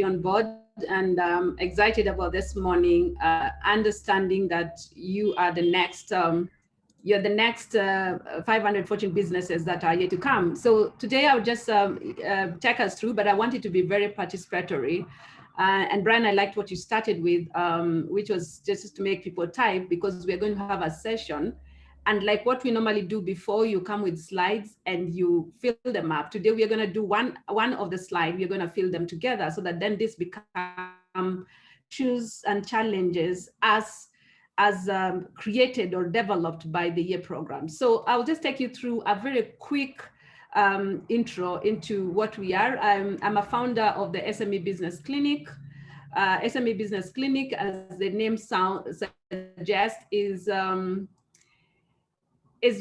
on board, and excited about this morning, understanding that you are the next you're the next 500 Fortune businesses that are yet to come. So today I'll just take us through, but I want it to be very participatory. And Brian, I liked what you started with, which was just to make people type, because we're going to have a session. And like what we normally do before, you come with slides and you fill them up. Today we are going to do one of the slides. We're going to fill them together, so that then this become issues and challenges as created or developed by the year program. So I'll just take you through a very quick intro into what we are. I'm a founder of the SME Business Clinic. SME Business Clinic, as the name suggests, is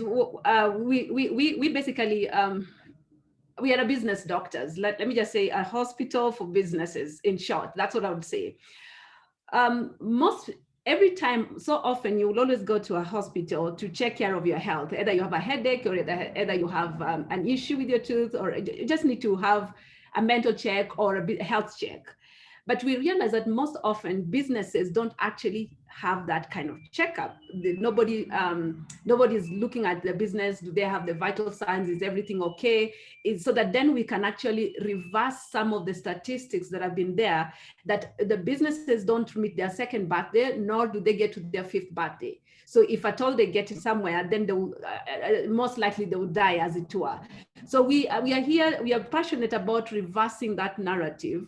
we basically we are a business doctors. Let me just say a hospital for businesses, in short. That's what I would say. Every time, so often, you will always go to a hospital to check care of your health. Either you have a headache, or either you have an issue with your tooth, or you just need to have a mental check or a health check. But we realize that most often businesses don't actually have that kind of checkup. Nobody's looking at the business. Do they have the vital signs? Is everything okay? So that then we can actually reverse some of the statistics that have been there, that the businesses don't meet their second birthday, nor do they get to their fifth birthday. So if at all they get it somewhere, then they will, most likely they will die, as it were. So we are here, we are passionate about reversing that narrative.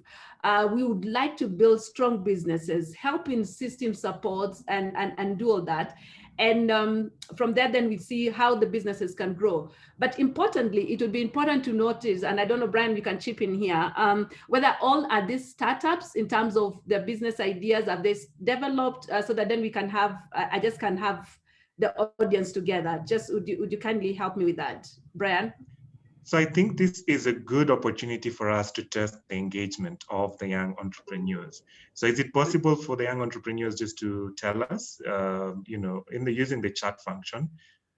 We would like to build strong businesses, help in system supports and do all that. And from there, then we see how the businesses can grow. But importantly, it would be important to notice, and I don't know, Brian, you can chip in here, whether all are these startups in terms of their business ideas, are they developed, so that then we can have, I just can have the audience together. Just would you kindly help me with that, Brian? So I think this is a good opportunity for us to test the engagement of the young entrepreneurs. So is it possible for the young entrepreneurs just to tell us, using the chat function,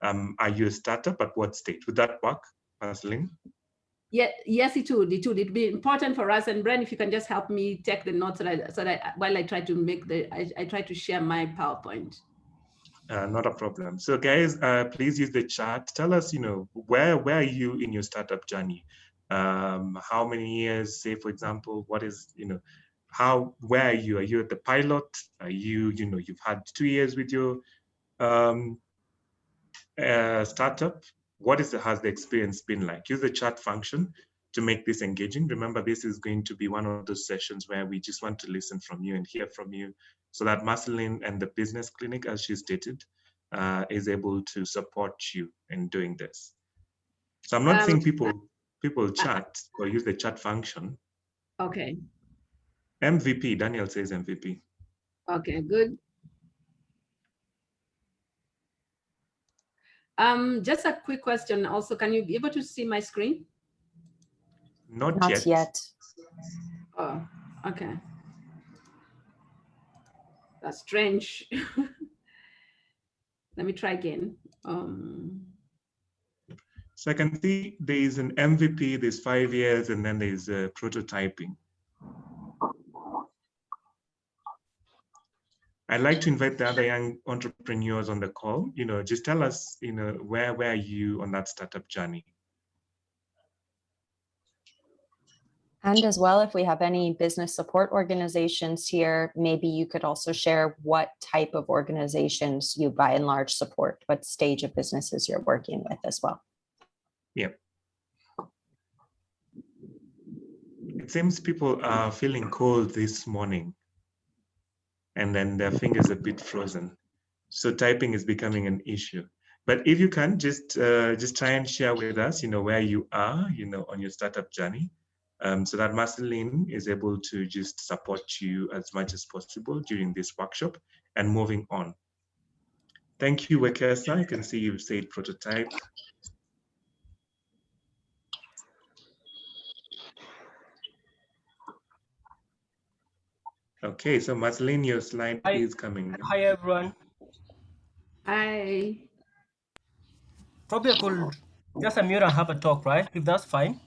are you a startup, at what stage? Would that work, Marceline? Yeah, yes, it would. It'd be important for us. And Brian, if you can just help me take the notes, so that while I try to I try to share my PowerPoint. Not a problem. So guys, please use the chat. Tell us, where are you in your startup journey? How many years, say, for example, what is, where are you? Are you at the pilot? Are you, you've had 2 years with your startup? Has the experience been like? Use the chat function to make this engaging. Remember, this is going to be one of those sessions where we just want to listen from you and hear from you, so that Marceline and the business clinic, as she stated, is able to support you in doing this. So I'm not seeing people chat or use the chat function. Okay. MVP, Daniel says MVP. Okay, good. Just a quick question also, can you be able to see my screen? Not yet. Oh, okay. That's strange. Let me try again. So I can see there is an MVP, there's 5 years, and then there's prototyping. I'd like to invite the other young entrepreneurs on the call, just tell us, where are you on that startup journey? And as well, if we have any business support organizations here, maybe you could also share what type of organizations you by and large support, what stage of businesses you're working with as well. Yeah. It seems people are feeling cold this morning, and then their fingers are a bit frozen. So typing is becoming an issue. But if you can, just try and share with us, where you are, on your startup journey, so that Marceline is able to just support you as much as possible during this workshop and moving on. Thank you, Wekesa. I can see you've said prototype. Okay, so Marceline, your slide is coming. Hi, everyone. Hi. Probably I could just unmute and have a talk, right? If that's fine.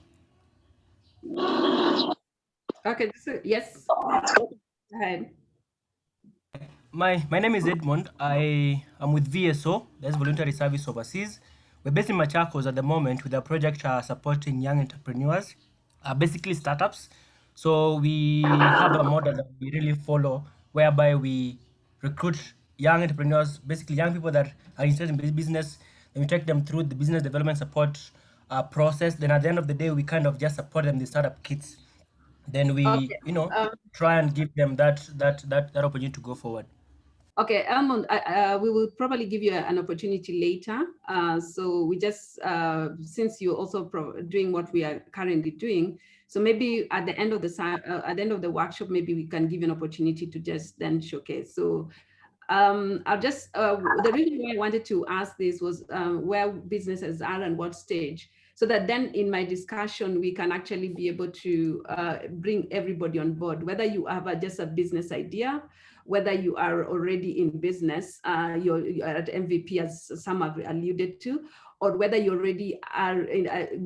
Okay, just So, yes, go ahead. My name is Edmond. I am with VSO, that's Voluntary Service Overseas. We're based in Machakos at the moment with a project supporting young entrepreneurs, basically startups. So we have a model that we really follow, whereby we recruit young entrepreneurs, basically young people that are interested in business, and we take them through the business development support process. Then at the end of the day, we kind of just support them the startup kits. Then we, Okay. try and give them that opportunity to go forward. Okay, Almond, we will probably give you an opportunity later. So we just, since you're also doing what we are currently doing, so maybe at the end of the workshop, maybe we can give you an opportunity to just then showcase. So I'll just, the reason why I wanted to ask this was where businesses are and what stage, so that then in my discussion, we can actually be able to bring everybody on board, whether you have just a business idea, whether you are already in business, you're at MVP, as some have alluded to, or whether you already are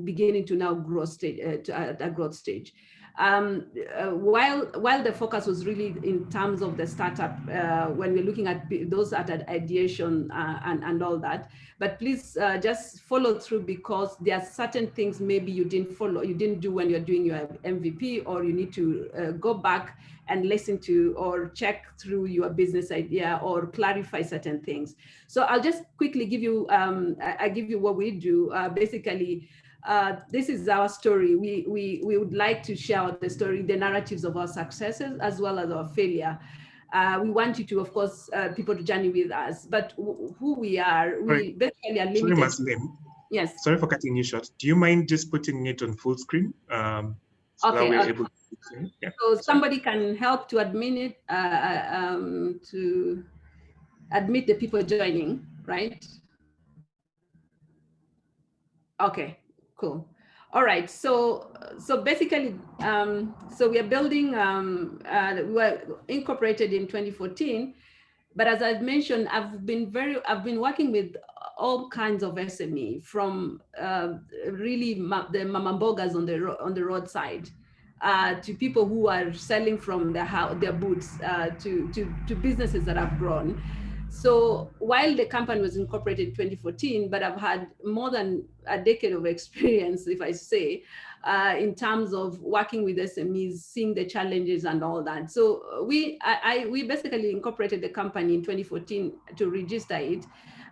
beginning to now grow stage, at a growth stage. While the focus was really in terms of the startup, when we're looking at those at ideation and all that, but please just follow through, because there are certain things maybe you didn't do when you're doing your MVP, or you need to go back and listen to or check through your business idea or clarify certain things. So I'll just quickly give you, I give you what we do. Basically, this is our story. We would like to share the story, the narratives of our successes as well as our failure. We want you to, of course, people to journey with us, but who we are, we basically are limited. Sorry, Marceline. Yes. Sorry for cutting you short. Do you mind just putting it on full screen? So okay. that we're able to see. Yeah. So somebody can help to admit it, to admit the people joining, right? Okay, cool. All right, so basically, so we are building, we were incorporated in 2014, but as I've mentioned, I've been working with all kinds of SME, from really the mamambogas on the roadside, to people who are selling from their booths, to businesses that have grown. So while the company was incorporated in 2014, but I've had more than a decade of experience, if I say, in terms of working with SMEs, seeing the challenges and all that. So we basically incorporated the company in 2014 to register it.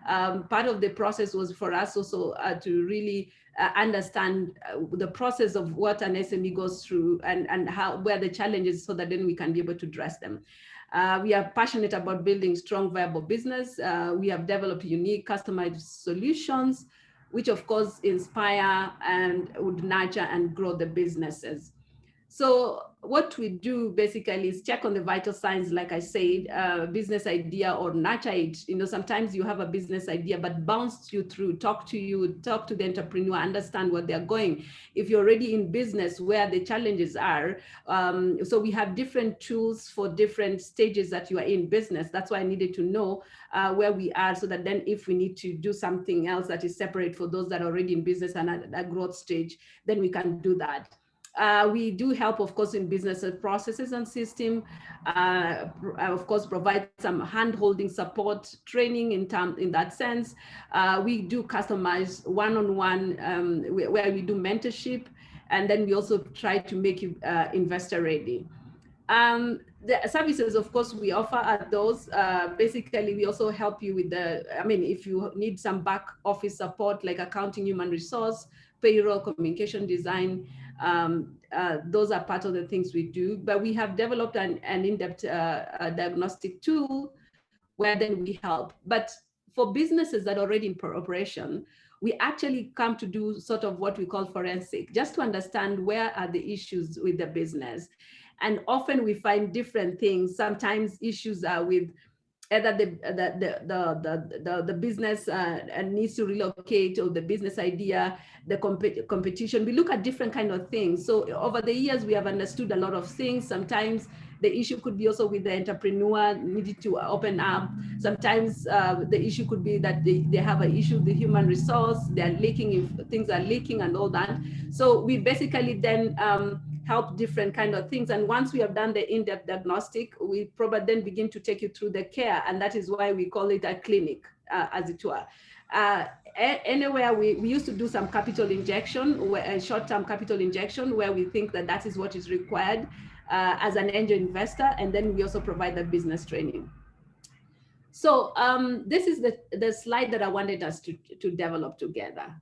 Part of the process was for us also to really understand the process of what an SME goes through and where the challenges, so that then we can be able to address them. We are passionate about building strong, viable business. We have developed unique customized solutions, which of course inspire and would nurture and grow the businesses. So what we do basically is check on the vital signs, like I said, business idea or nurture it. Sometimes you have a business idea, but bounce you through, talk to the entrepreneur, understand what they're going. If you're already in business, where the challenges are. So we have different tools for different stages that you are in business. That's why I needed to know where we are, so that then if we need to do something else that is separate for those that are already in business and at a growth stage, then we can do that. We do help, of course, in business processes and system. Of course, provide some hand-holding support, training in that sense. We do customize one-on-one, where we do mentorship, and then we also try to make you investor ready. The services, of course, we offer are those. Basically, we also help you with if you need some back office support, like accounting, human resource, payroll, communication design, those are part of the things we do. But we have developed an in-depth diagnostic tool where then we help. But for businesses that are already in operation, we actually come to do sort of what we call forensic, just to understand where are the issues with the business. And often we find different things. Sometimes issues are with either the business needs to relocate, or the business idea, the competition. We look at different kind of things. So over the years, we have understood a lot of things. Sometimes the issue could be also with the entrepreneur needing to open up. Sometimes the issue could be that they have an issue with the human resource, they're leaking, if things are leaking and all that. So we basically then help different kind of things. And once we have done the in-depth diagnostic, we probably then begin to take you through the care. And that is why we call it a clinic, as it were. Anywhere we used to do some capital injection, a short-term capital injection, where we think that that is what is required as an angel investor. And then we also provide the business training. So this is the slide that I wanted us to develop together.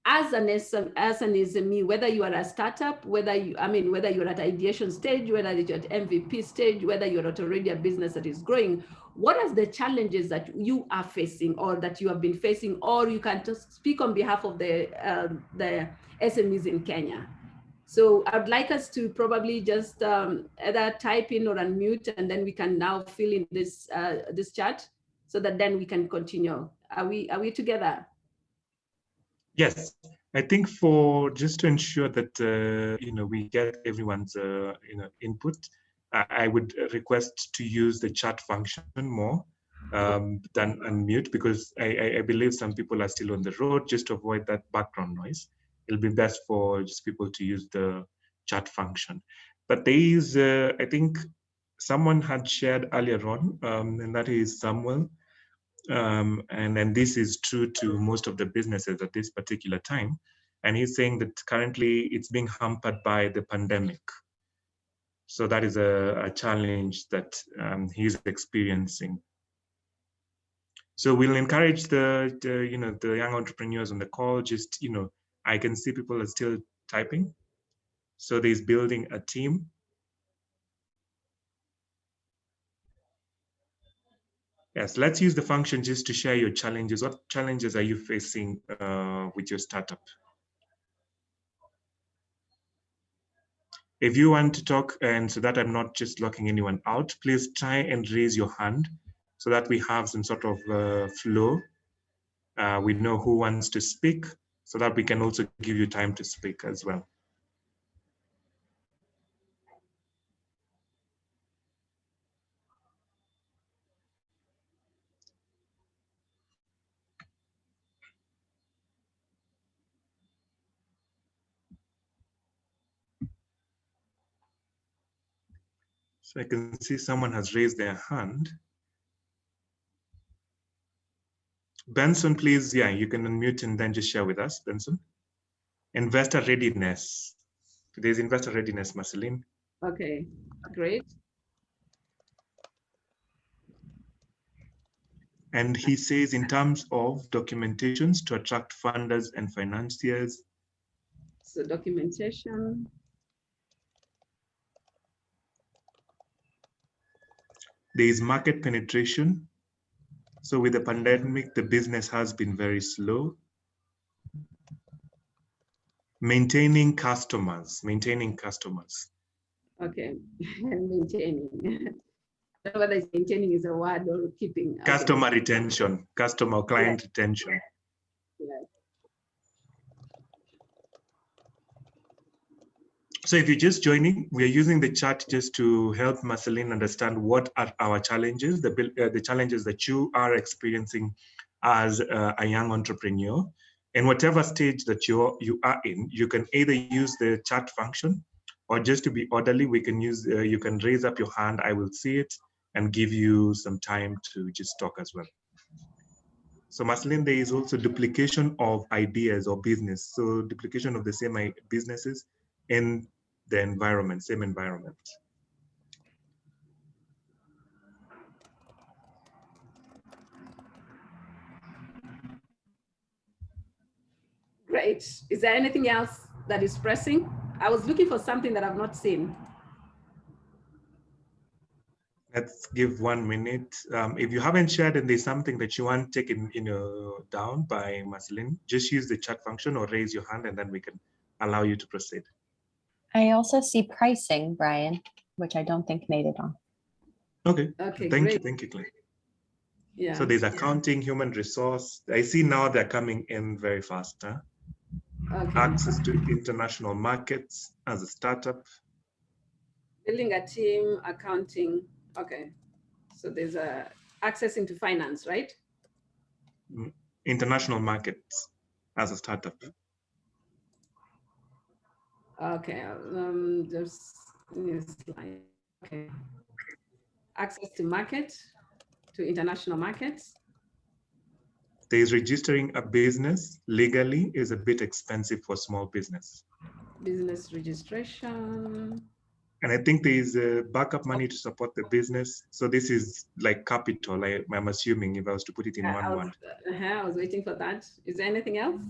As an SME, whether you are a startup, whether you're at ideation stage, whether you're at MVP stage, whether you're at already a business that is growing, what are the challenges that you are facing or that you have been facing, or you can just speak on behalf of the SMEs in Kenya? So I'd like us to probably just either type in or unmute, and then we can now fill in this this chat so that then we can continue. Are we together? Yes, I think for just to ensure that we get everyone's input, I would request to use the chat function more than unmute, because I believe some people are still on the road. Just to avoid that background noise, it'll be best for just people to use the chat function. But there is, I think, someone had shared earlier on, and that is Samuel. And then this is true to most of the businesses at this particular time. And he's saying that currently it's being hampered by the pandemic. So that is a challenge that he's experiencing. So we'll encourage the young entrepreneurs on the call. Just, I can see people are still typing. So there's building a team. Yes, let's use the function just to share your challenges. What challenges are you facing with your startup? If you want to talk, and so that I'm not just locking anyone out, please try and raise your hand so that we have some sort of flow. We know who wants to speak, so that we can also give you time to speak as well. So I can see someone has raised their hand. Benson, please, yeah, you can unmute and then just share with us, Benson. Investor readiness. Today's investor readiness, Marceline. Okay, great. And he says, in terms of documentations to attract funders and financiers. So documentation. There is market penetration. So with the pandemic, the business has been very slow. Maintaining customers. Okay, maintaining. I don't know whether maintaining is a word or keeping. Customer retention, customer client retention. Yeah. So if you're just joining, we are using the chat just to help Marceline understand what are our challenges, the challenges that you are experiencing as a young entrepreneur. In whatever stage that you are in, you can either use the chat function, or just to be orderly, we can use, you can raise up your hand, I will see it and give you some time to just talk as well. So Marceline, there is also duplication of ideas or business. So duplication of the same businesses in the environment, same environment. Great. Is there anything else that is pressing? I was looking for something that I've not seen. Let's give 1 minute. If you haven't shared and there's something that you want taken down by Marceline, just use the chat function or raise your hand and then we can allow you to proceed. I also see pricing, Brian, which I don't think made it on. Okay. Okay, Thank great. you. Thank you, Claire. Yeah. So there's accounting, human resource. I see now they're coming in very fast. Huh? Okay. Access to international markets as a startup. Building a team, accounting. Okay. So there's a access into finance, right? International markets as a startup. Okay, just new slide. Okay. Access to market, to international markets. There's registering a business legally is a bit expensive for small business. Business registration. And I think there is backup money to support the business. So this is like capital, I'm assuming, if I was to put it in one word. I was waiting for that. Is there anything else?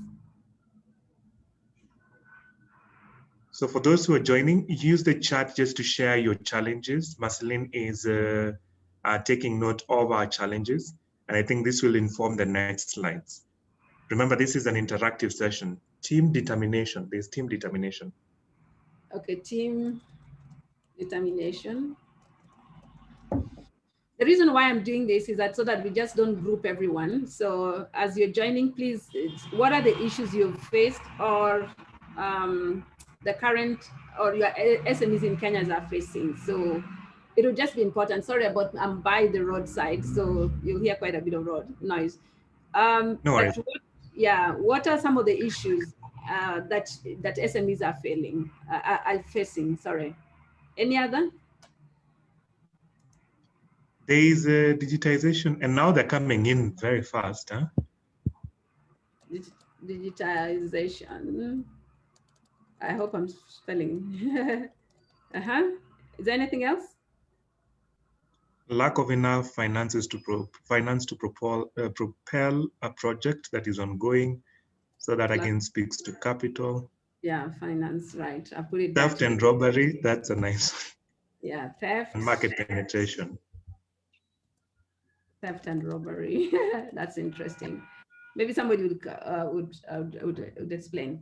So for those who are joining, use the chat just to share your challenges. Marceline is taking note of our challenges. And I think this will inform the next slides. Remember, this is an interactive session. Team determination, there's team determination. Okay, team determination. The reason why I'm doing this is that so that we just don't group everyone. So as you're joining, please, what are the issues you've faced or the current or your SMEs in Kenya are facing? So it will just be important. Sorry about I'm by the roadside, so you'll hear quite a bit of road noise. No worries. What are some of the issues that SMEs are facing? Sorry, any other? There is a digitization, and now they're coming in very fast, huh? Digitization. I hope I'm spelling. Is there anything else? Lack of enough finances to propel a project that is ongoing. So that again speaks to capital. Yeah, finance, right. I put it. Theft and robbery, that's a nice one. Yeah, theft. And market penetration. Theft and robbery. That's interesting. Maybe somebody would explain.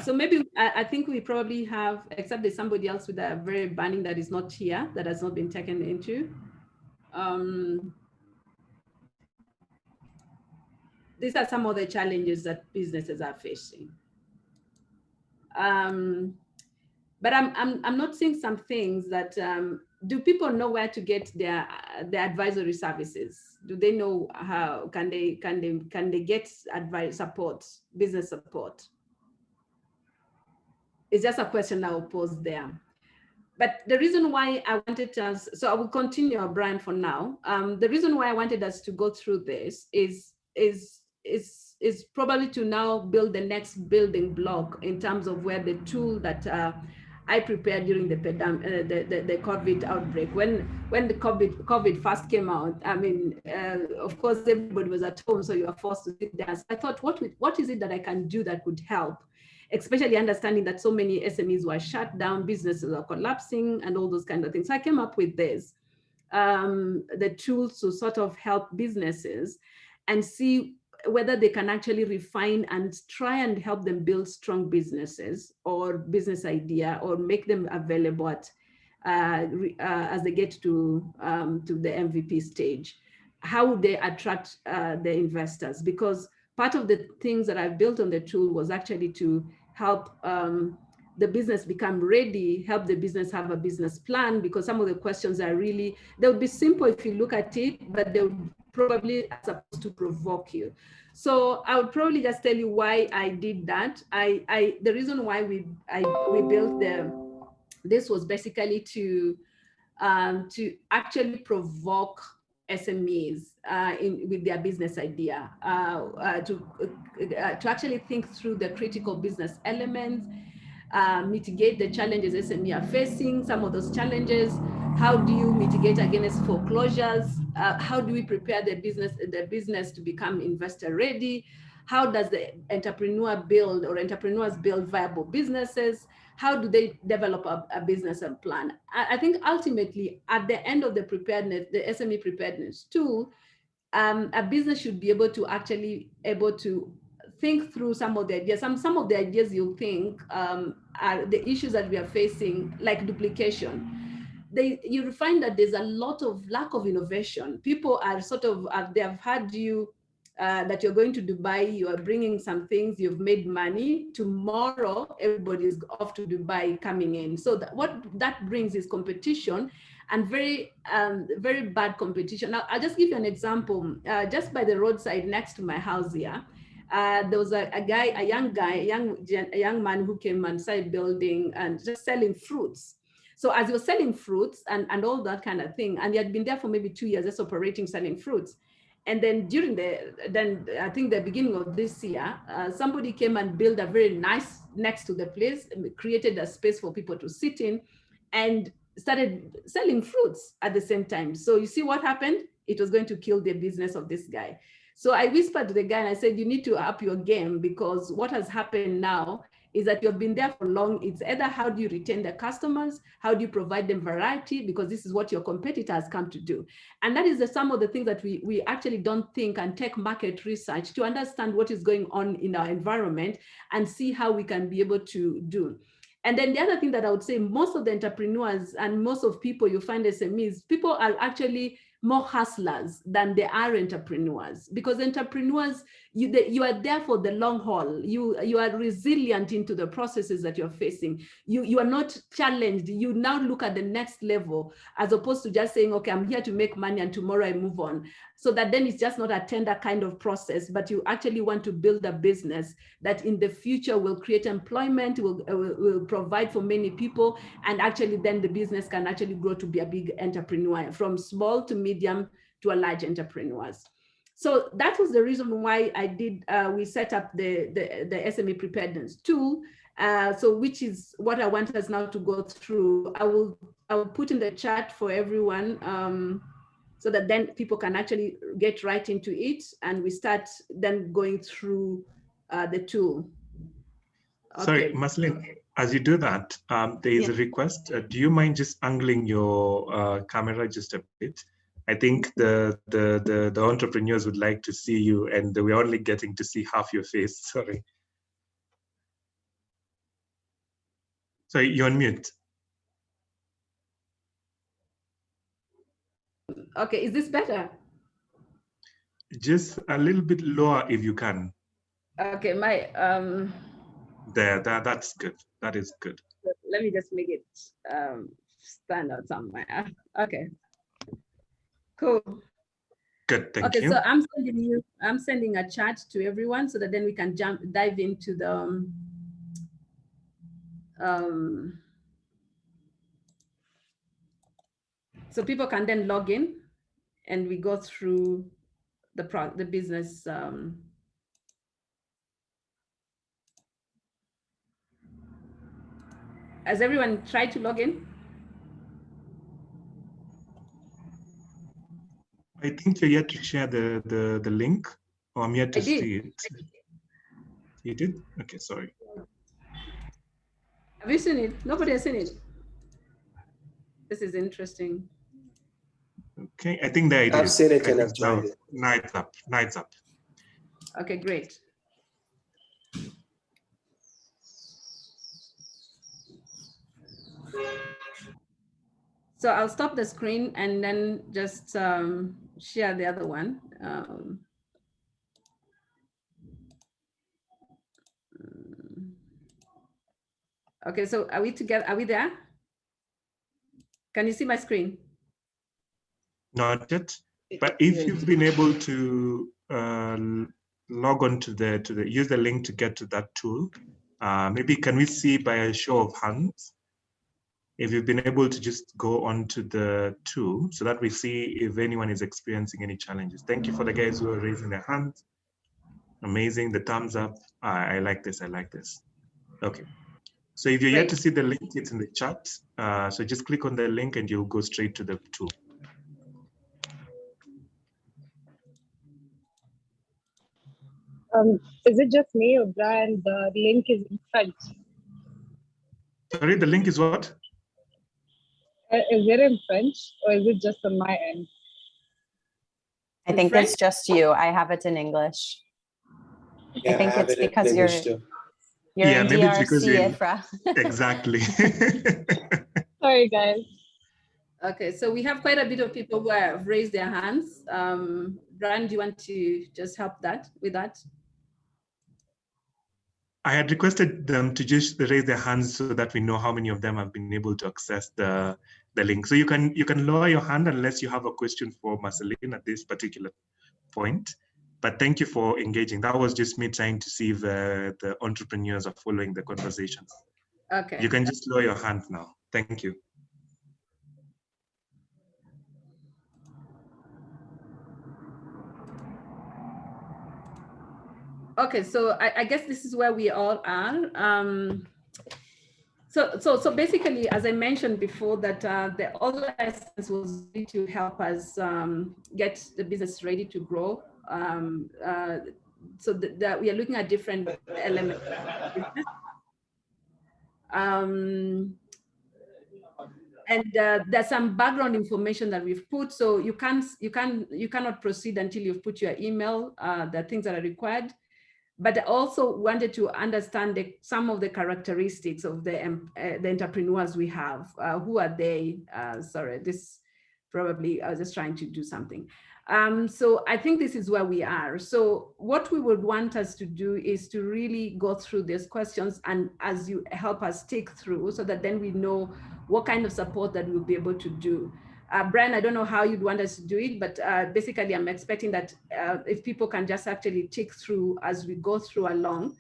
So maybe I think we probably have, except there's somebody else with a very burning that is not here, that has not been taken into. These are some of the challenges that businesses are facing. But I'm not seeing some things that, do people know where to get their advisory services? Do they know how, can they get advice support, business support? It's just a question I will pose there. But the reason why I wanted us, so I will continue, Brian, for now. The reason why I wanted us to go through this is probably to now build the next building block in terms of where the tool that I prepared during the COVID outbreak. When the COVID first came out, I mean, of course, everybody was at home, so you were forced to sit there. So I thought, what is it that I can do that could help? Especially understanding that so many SMEs were shut down, businesses are collapsing, and all those kind of things. So I came up with this, the tools to sort of help businesses and see whether they can actually refine and try and help them build strong businesses or business idea, or make them available at, as they get to the MVP stage. How would they attract the investors? Because part of the things that I've built on the tool was actually to help the business become ready, help the business have a business plan, because some of the questions are really, they would be simple if you look at it, but they would probably are supposed to provoke you. So I would probably just tell you why I did that. The reason why we built this was basically to actually provoke SMEs with their business idea, to actually think through the critical business elements, mitigate the challenges SME are facing, some of those challenges. How do you mitigate against foreclosures? How do we prepare the business to become investor ready? How does the entrepreneur build, or entrepreneurs build viable businesses? How do they develop a business and plan? I think ultimately at the end of the preparedness, the SME preparedness tool, a business should be able to think through some of the ideas. Some of the ideas you think are the issues that we are facing, like duplication. You find that there's a lot of lack of innovation. People are sort of, they have had you, that you're going to Dubai, you are bringing some things, you've made money, tomorrow everybody's off to Dubai coming in. So what that brings is competition, and very bad competition. Now, I'll just give you an example. Just by the roadside next to my house here, there was a young man who came and started building and just selling fruits. So as he was selling fruits and all that kind of thing, and he had been there for maybe 2 years just operating, selling fruits. And then I think the beginning of this year, somebody came and built a very nice next to the place, created a space for people to sit in and started selling fruits at the same time. So you see what happened? It was going to kill the business of this guy. So I whispered to the guy and I said, you need to up your game, because what has happened now is that you've been there for long. It's either how do you retain the customers, how do you provide them variety, because this is what your competitors come to do. And that is some of the things that we actually don't think and take market research to understand what is going on in our environment and see how we can be able to do. And then the other thing that I would say, most of the entrepreneurs and most of people you find SMEs, people are actually more hustlers than they are entrepreneurs, because entrepreneurs, you are there for the long haul. You are resilient into the processes that you're facing. You are not challenged. You now look at the next level, as opposed to just saying, okay, I'm here to make money and tomorrow I move on. So that then it's just not a tender kind of process, but you actually want to build a business that in the future will create employment, will provide for many people, and actually then the business can actually grow to be a big entrepreneur, from small to medium to a large entrepreneurs. So that was the reason why we set up the SME preparedness tool. So which is what I want us now to go through. I will put in the chat for everyone, so that then people can actually get right into it, and we start then going through the tool. Okay. Sorry, Marceline, as you do that, there is a request. Do you mind just angling your camera just a bit? I think the entrepreneurs would like to see you, and we're only getting to see half your face. Sorry. Sorry, you're on mute. Okay, is this better? Just a little bit lower if you can. Okay, That's good. That is good. Let me just make it stand out somewhere. Okay. Cool. Good, thank you. Okay, so I'm sending a chat to everyone so that then we can dive into the so people can then log in and we go through the business. Has everyone tried to log in? I think you're yet to share the link, or I'm yet to see it. You did? Okay, sorry. Have you seen it? Nobody has seen it. This is interesting. Okay, I think there it is. I've seen it and I've joined it. Nights up, nights up. Okay, great. So I'll stop the screen and then just share the other one. Okay, so are we together? Are we there? Can you see my screen? Not yet, but if you've been able to log on to use the link to get to that tool, maybe can we see by a show of hands if you've been able to just go on to the tool so that we see if anyone is experiencing any challenges. Thank you for the guys who are raising their hands. Amazing, the thumbs up. I like this, I like this. Okay, so if you're yet to see the link, it's in the chat. So just click on the link and you'll go straight to the tool. Is it just me or Brian? The link is in French. Sorry, the link is what? Is it in French or is it just on my end? I think it's just you. I have it in English. Yeah, I think it's because you're in maybe DRC, it's because you're Ifra. Exactly. Sorry, guys. Okay, so we have quite a bit of people who have raised their hands. Brian, do you want to just help with that? I had requested them to just raise their hands so that we know how many of them have been able to access the link. So you can lower your hand unless you have a question for Marceline at this particular point. But thank you for engaging. That was just me trying to see if the entrepreneurs are following the conversations. Okay. You can just lower your hand now. Thank you. Okay, so I guess this is where we all are. So basically, as I mentioned before, that the other essence was really to help us get the business ready to grow. So that we are looking at different elements. And there's some background information that we've put. So you cannot proceed until you've put your email, the things that are required. But I also wanted to understand some of the characteristics of the entrepreneurs we have. Who are they? Sorry, this probably, I was just trying to do something. So I think this is where we are. So what we would want us to do is to really go through these questions, and as you help us take through, so that then we know what kind of support that we'll be able to do. Brian, I don't know how you'd want us to do it, but basically I'm expecting that if people can just actually take through as we go through along,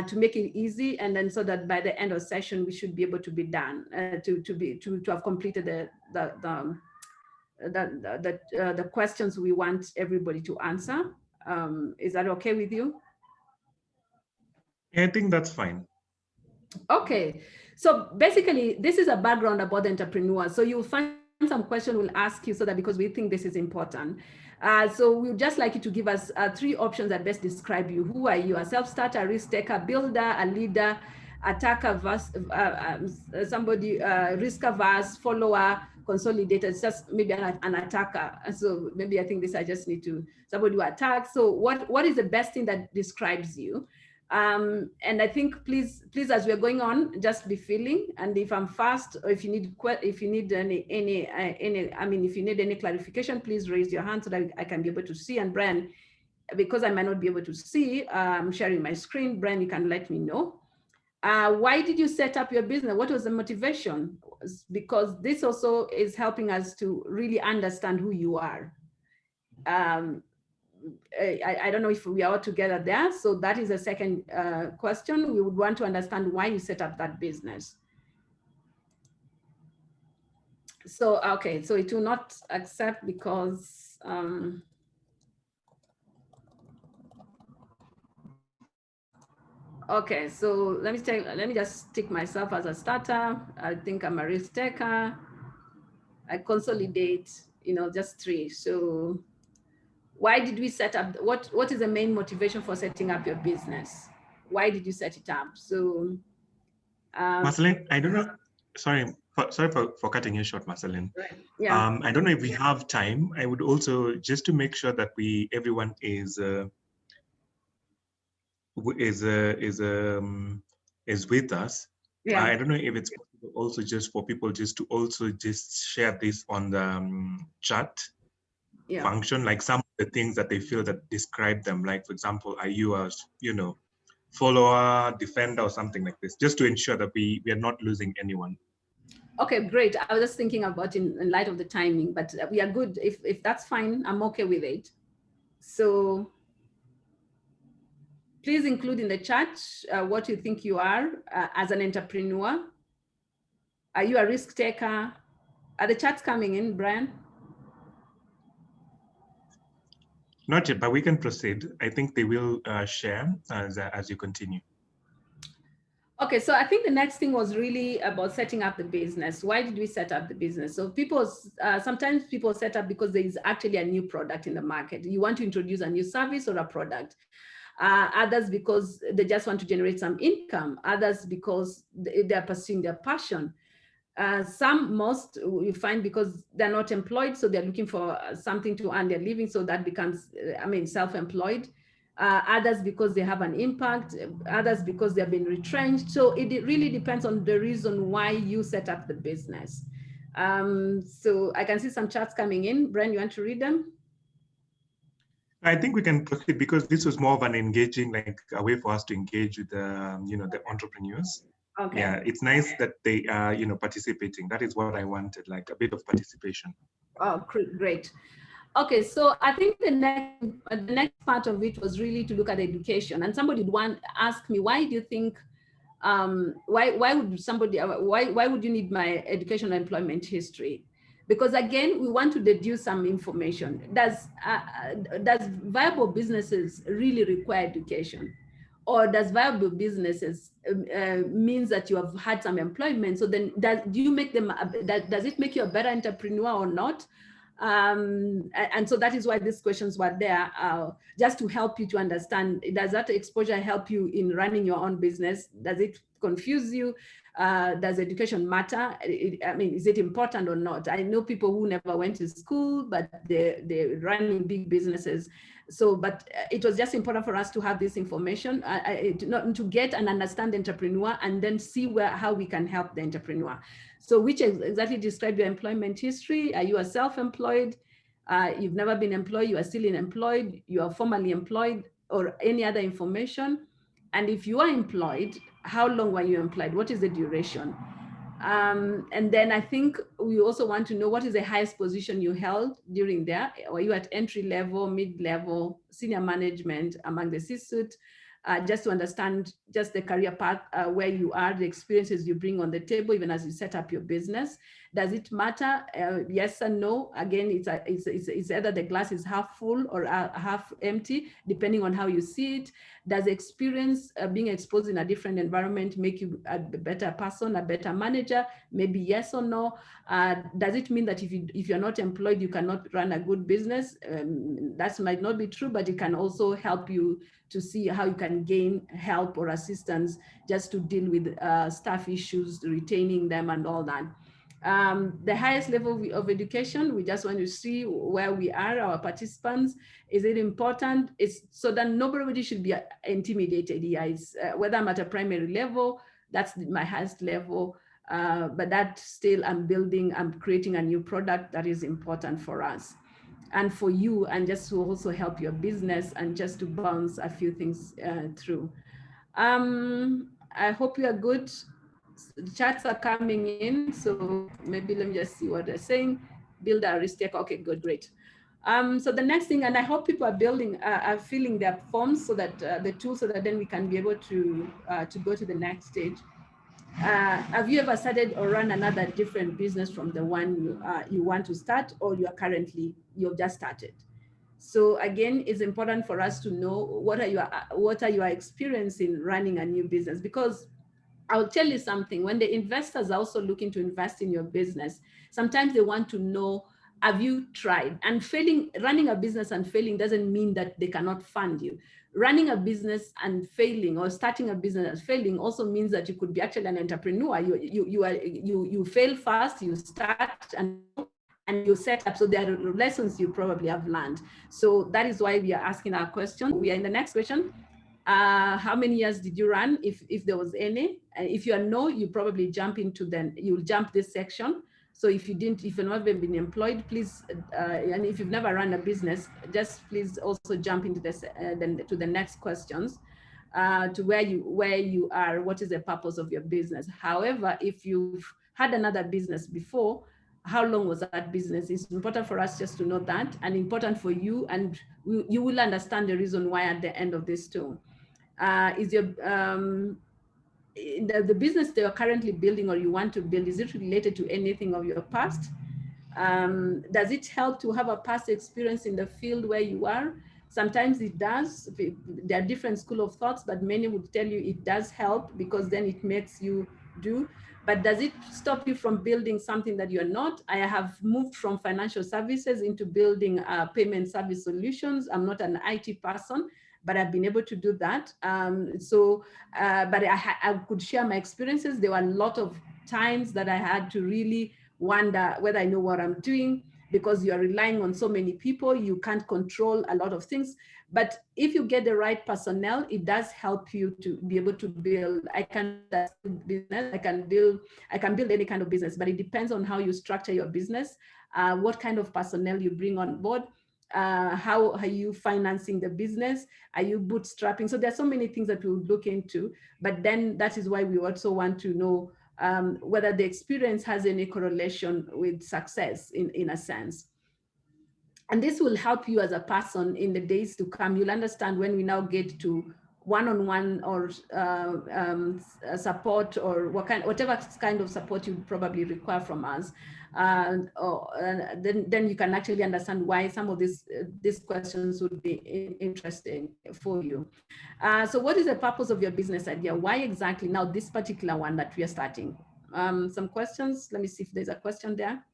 to make it easy, and then so that by the end of session we should be able to be done, to have completed the questions we want everybody to answer. Is that okay with you? I think that's fine. Okay, so basically this is a background about the entrepreneur. So you'll find some question we'll ask you, so that because we think this is important. So we'd just like you to give us 3 options that best describe you. Who are you? A self-starter, a risk taker, builder, a leader, attacker, somebody risk averse, follower, consolidator. It's just maybe an attacker. So maybe I think this I just need to, somebody who attacks. So what is the best thing that describes you? And I think please, as we're going on, just be feeling. And if I'm fast, or if you need any clarification, please raise your hand so that I can be able to see. And Brian, because I might not be able to see, I'm sharing my screen. Brian, you can let me know. Why did you set up your business? What was the motivation? Because this also is helping us to really understand who you are. I don't know if we are all together there. So that is the second question. We would want to understand why you set up that business. So, okay, so it will not accept because, okay, so let me just take myself as a starter. I think I'm a risk taker. I consolidate, just 3. So why did we set up, what is the main motivation for setting up your business? Why did you set it up? So Marceline, I don't know, sorry for cutting you short, Marceline. Right. Yeah. I don't know if we have time. I would also, just to make sure that everyone is with us. Yeah. I don't know if it's possible also just for people just to also just share this on the chat function, like some of the things that they feel that describe them. Like, for example, are you a, follower, defender, or something like this, just to ensure that we are not losing anyone. Okay, great. I was just thinking about in light of the timing, but we are good. If that's fine, I'm okay with it. So please include in the chat what you think you are as an entrepreneur. Are you a risk taker? Are the chats coming in, Brian? Not yet, but we can proceed. I think they will share as you continue. Okay, so I think the next thing was really about setting up the business. Why did we set up the business? So sometimes people set up because there is actually a new product in the market. You want to introduce a new service or a product. Others because they just want to generate some income. Others because they're pursuing their passion. Most you find because they're not employed, so they're looking for something to earn their living. So that becomes, self-employed. Others because they have an impact, others because they've been retrenched. So it really depends on the reason why you set up the business. So I can see some chats coming in. Brian, you want to read them? I think we can proceed because this was more of an engaging, like a way for us to engage with the, the entrepreneurs. Okay. Yeah, it's nice that they are, participating. That is what I wanted, like a bit of participation. Oh, great. Okay, so I think the next part of it was really to look at education, and somebody would ask me, why do you think why would you need my educational employment history? Because again, we want to deduce some information. Does viable businesses really require education? Or does viable businesses means that you have had some employment? So then do you make them, does it make you a better entrepreneur or not? And so that is why these questions were there, just to help you to understand, does that exposure help you in running your own business? Does it confuse you? Does education matter? I mean, is it important or not? I know people who never went to school, but they're running big businesses. So, but it was just important for us to have this information, to get and understand the entrepreneur, and then see how we can help the entrepreneur. So which exactly describe your employment history? Are you a self-employed? You've never been employed, you are still employed, you are formally employed, or any other information? And if you are employed, how long were you employed? What is the duration? And then I think we also want to know what is the highest position you held during there. Were you at entry level, mid-level, senior management, among the C-suite? Just to understand just the career path, where you are, the experiences you bring on the table, even as you set up your business. Does it matter? Yes and no. Again, it's either the glass is half full or half empty, depending on how you see it. Does experience being exposed in a different environment make you a better person, a better manager? Maybe yes or no. Does it mean that if you're not employed, you cannot run a good business? That might not be true, but it can also help you to see how you can gain help or assistance just to deal with staff issues, retaining them and all that. The highest level of education, we just want to see where we are, our participants. Is it important? It's so that nobody should be intimidated. Yeah, it's, whether I'm at a primary level, that's my highest level, but that still I'm creating a new product that is important for us and for you, and just to also help your business and just to bounce a few things through. I hope you are good. The chats are coming in, so maybe let me just see what they're saying. Build a risk take. Okay, good, great. So the next thing, and I hope people are filling their forms so that the tool, so that then we can be able to go to the next stage. Have you ever started or run another different business from the one you want to start, or you've just started? So again, it's important for us to know what are your experience in running a new business, because I'll tell you something, when the investors are also looking to invest in your business, sometimes they want to know, have you tried? And running a business and failing doesn't mean that they cannot fund you. Running a business and failing, or starting a business and failing, also means that you could be actually an entrepreneur. You fail fast, you start and you set up. So there are lessons you probably have learned. So that is why we are asking our question. We are in the next question. How many years did you run, if there was any? If you are no, you probably you'll jump this section. So if you've never been employed, please, and if you've never run a business, just please also jump into this, to the next questions, to where you are, what is the purpose of your business. However, if you've had another business before, how long was that business? It's important for us just to know that, and important for you, and you will understand the reason why at the end of this too. Is your the business that you're currently building or you want to build, is it related to anything of your past? Does it help to have a past experience in the field where you are? Sometimes it does. There are different school of thoughts, but many would tell you it does help, because then it makes you do. But does it stop you from building something that you're not? I have moved from financial services into building payment service solutions. I'm not an IT person, but I've been able to do that. But I could share my experiences. There were a lot of times that I had to really wonder whether I know what I'm doing, because you're relying on so many people, you can't control a lot of things. But if you get the right personnel, it does help you to be able to build. I can business, I can build any kind of business, but it depends on how you structure your business, what kind of personnel you bring on board, how are you financing the business, are you bootstrapping? So there's so many things that we would look into, but then that is why we also want to know whether the experience has any correlation with success in a sense. And this will help you as a person in the days to come. You'll understand when we now get to one-on-one or support, or whatever kind of support you probably require from us. Then you can actually understand why some of these questions would be interesting for you. So what is the purpose of your business idea? Why exactly now this particular one that we are starting? Some questions. Let me see if there's a question there.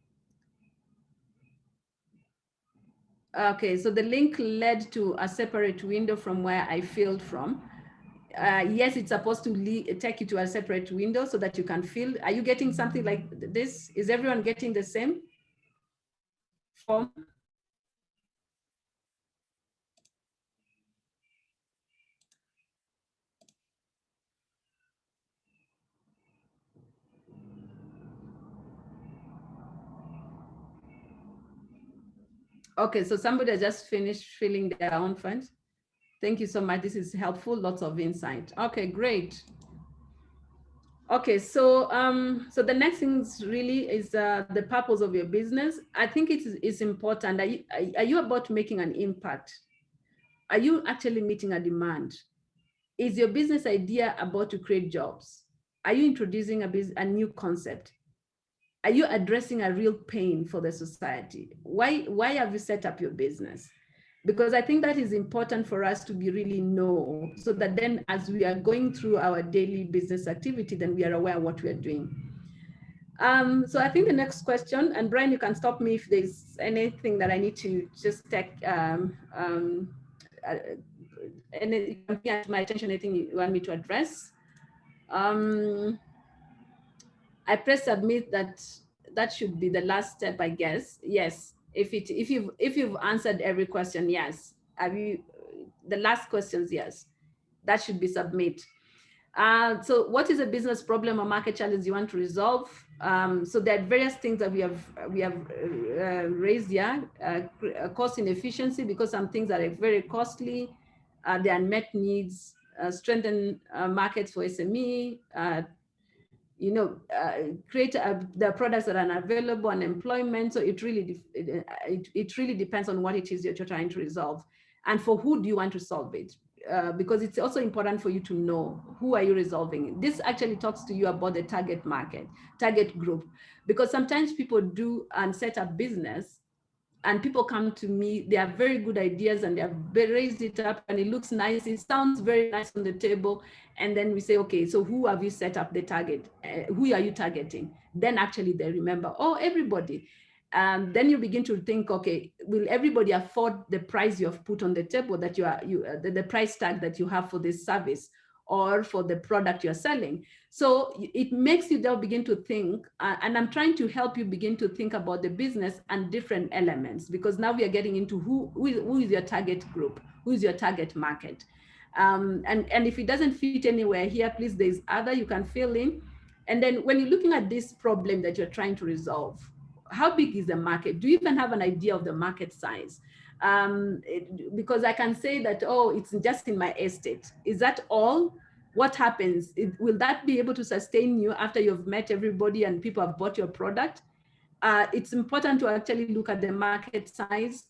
Okay, so the link led to a separate window from where I filled from. Yes, it's supposed to take you to a separate window so that you can fill. Are you getting something like this? Is everyone getting the same form? Okay, so somebody has just finished filling their own funds. Thank you so much. This is helpful. Lots of insight. Okay, great. Okay, so so the next thing really is the purpose of your business. I think it's important. Are you about making an impact? Are you actually meeting a demand? Is your business idea about to create jobs? Are you introducing a new concept? Are you addressing a real pain for the society? Why have you set up your business? Because I think that is important for us to be really know, so that then as we are going through our daily business activity, then we are aware of what we are doing. So I think the next question, and Brian, you can stop me if there's anything that I need to just take and get my attention, anything you want me to address. I press submit. That should be the last step, I guess. Yes, if you've answered every question, yes. Have you the last questions? Yes, that should be submit. So what is a business problem or market challenge you want to resolve? So there are various things that we have raised here. Cost inefficiency, because some things are very costly. The unmet needs, strengthen markets for SME, create the products that are unavailable, and employment. So it really depends on what it is that you're trying to resolve, and for who do you want to solve it. Because it's also important for you to know who are you resolving. This actually talks to you about the target market, target group, because sometimes people do and set up business, and people come to me, they have very good ideas and they have raised it up and it looks nice, it sounds very nice on the table, and then we say, okay, so who have you set up the target? Who are you targeting? Then actually they remember, oh, everybody. Then you begin to think, okay, will everybody afford the price you have put on the table, that the price tag that you have for this service or for the product you're selling? So it makes you now begin to think, and I'm trying to help you begin to think about the business and different elements, because now we are getting into who is your target group, who is your target market. And if it doesn't fit anywhere here, please, there's other you can fill in. And then when you're looking at this problem that you're trying to resolve, how big is the market? Do you even have an idea of the market size? Because I can say that, oh, it's just in my estate. Is that all? What happens? Will that be able to sustain you after you've met everybody and people have bought your product? It's important to actually look at the market size.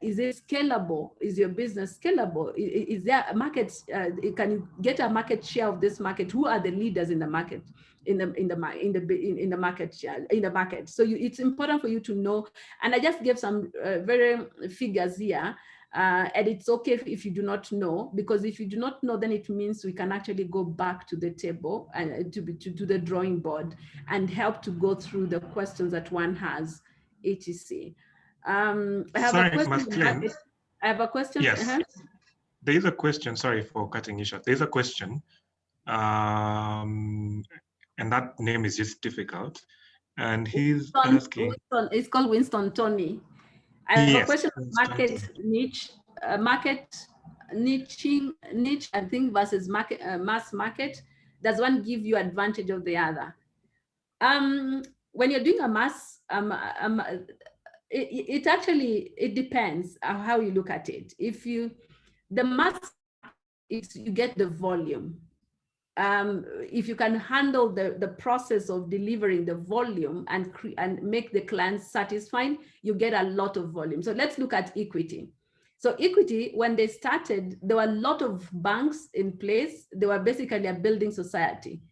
Is it scalable? Is your business scalable? Is there a market? Can you get a market share of this market? Who are the leaders in the market? In the market. So it's important for you to know. And I just gave some very figures here. And it's okay if you do not know, because if you do not know, then it means we can actually go back to the table and to the drawing board and help to go through the questions that one has, etc. I have a question. Marceline. I have a question. Yes. There is a question. Sorry for cutting you short. There's a question. And that name is just difficult. And he's asking. It's called Winston Tony. I have a question of market niche, niche, I think, versus market, mass market. Does one give you advantage of the other? When you're doing a mass, it actually depends how you look at it. The mass, you get the volume. if you can handle the process of delivering the volume and make the clients satisfied, you get a lot of volume. So let's look at Equity. So Equity, when they started, there were a lot of banks in place. They were basically a building society.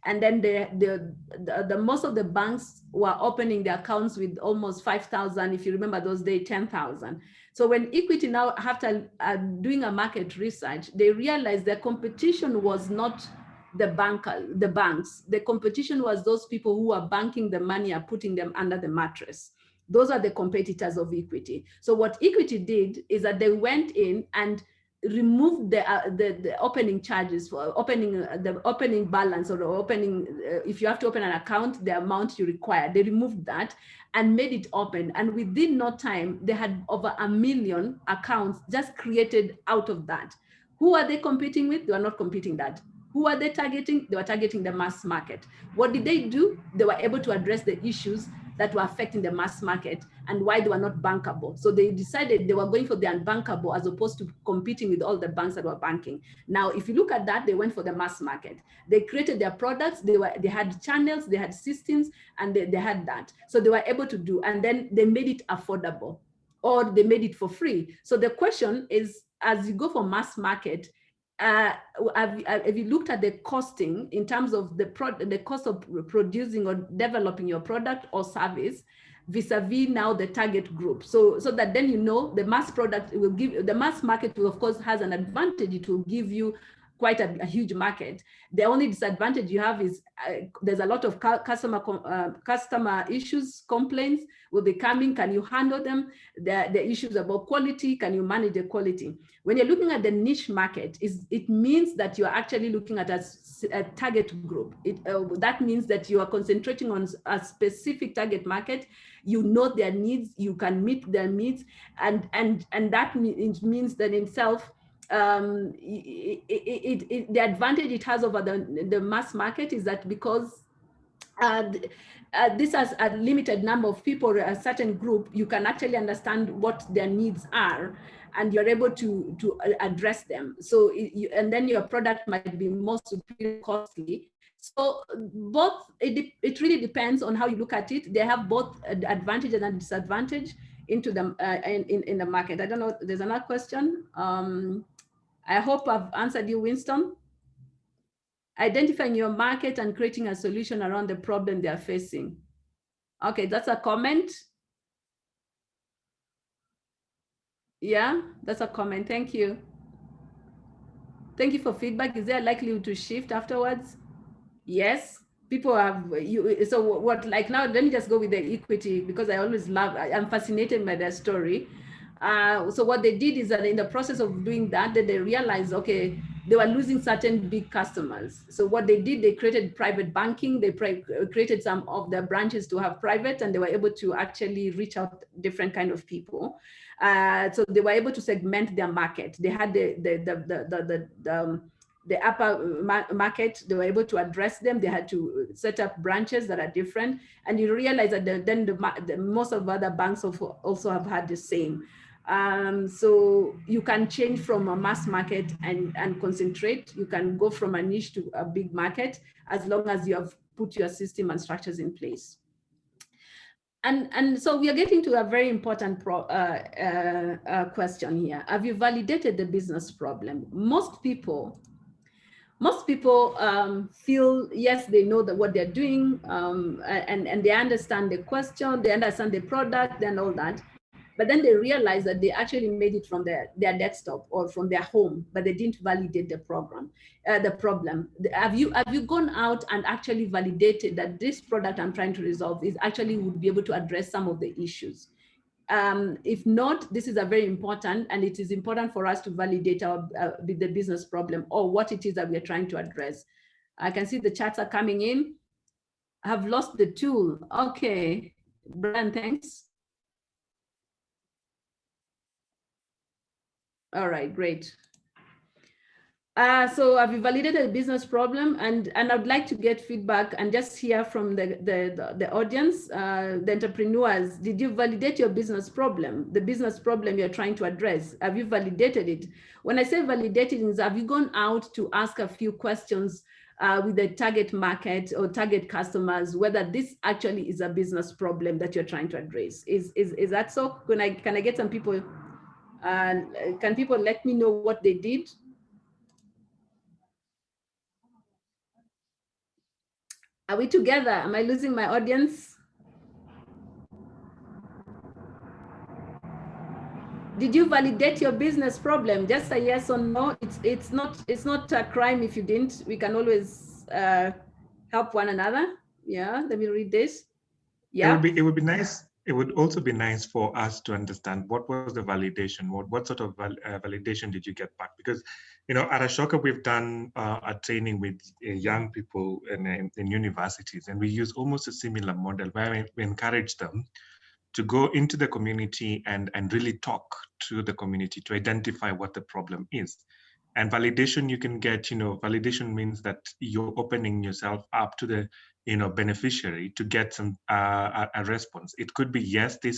And then the most of the banks were opening their accounts with almost 5,000, if you remember those days, 10,000. So when Equity now, after doing a market research, they realized their competition was not the banks. The competition was those people who are banking the money and putting them under the mattress. Those are the competitors of Equity. So what Equity did is that they went in and removed the opening charges for opening the opening balance or opening if you have to open an account, the amount you require. They removed that and made it open, and within no time they had over 1 million accounts just created out of that. Who are they competing with? They are not competing that. Who are they targeting? They were targeting the mass market. What did they do? They were able to address the issues that were affecting the mass market and why they were not bankable. So they decided they were going for the unbankable as opposed to competing with all the banks that were banking. Now, if you look at that, they went for the mass market. They created their products, they had channels, they had systems, and they had that. So they were able to do, and then they made it affordable or they made it for free. So the question is, as you go for mass market, have you looked at the costing in terms of the cost of producing or developing your product or service vis-a-vis now the target group? So that then you know the mass product will give, the mass market will of course has an advantage. It will give you quite a huge market. The only disadvantage you have is there's a lot of customer issues, complaints will be coming. Can you handle them? The issues about quality, can you manage the quality? When you're looking at the niche market, it means that you're actually looking at a target group. That means that you are concentrating on a specific target market. You know their needs, you can meet their needs, and that means that in itself, the advantage it has over the mass market is that because this has a limited number of people, a certain group, you can actually understand what their needs are, and you're able to address them. So, and then your product might be more superior costly. So both, it really depends on how you look at it. They have both advantage and disadvantage into them in the market. I don't know, there's another question. I hope I've answered you, Winston. Identifying your market and creating a solution around the problem they are facing. Okay, that's a comment. Yeah, that's a comment. Thank you. Thank you for feedback. Is there a likelihood to shift afterwards? Yes, people have you. So what, like now, let me just go with the Equity, because I always I'm fascinated by their story. So what they did is that in the process of doing that, they realized, okay, they were losing certain big customers. So what they did, they created private banking. They created some of their branches to have private, and they were able to actually reach out different kind of people. So they were able to segment their market. They had the upper market, they were able to address them. They had to set up branches that are different. And you realize that then most of other banks also have had the same. So you can change from a mass market and concentrate. You can go from a niche to a big market as long as you have put your system and structures in place. And so we are getting to a very important question here. Have you validated the business problem? Most people feel, yes, they know that what they're doing, and they understand the question, they understand the product and all that. But then they realize that they actually made it from their desktop or from their home, but they didn't validate the problem. Have you gone out and actually validated that this product I'm trying to resolve is actually would be able to address some of the issues? If not, this is a very important, and it is important for us to validate the business problem or what it is that we are trying to address. I can see the chats are coming in. I have lost the tool. Okay, Brian, thanks. All right, great. So have you validated a business problem? And I'd like to get feedback and just hear from the audience, the entrepreneurs. Did you validate your business problem, the business problem you're trying to address? Have you validated it? When I say validated, have you gone out to ask a few questions with the target market or target customers, whether this actually is a business problem that you're trying to address. Is that so? Can I get some people, can people let me know what they did? Are we together? Am I losing my audience? Did you validate your business problem? Just a yes or no. It's not a crime if you didn't. We can always help one another. Yeah, let me read this. Yeah. It would be nice. It would also be nice for us to understand what was the validation. What sort of validation did you get back? Because, at Ashoka, we've done a training with young people in universities, and we use almost a similar model where we encourage them to go into the community and really talk to the community to identify what the problem is. And validation you can get, validation means that you're opening yourself up to the, beneficiary to get some a response. It could be yes, the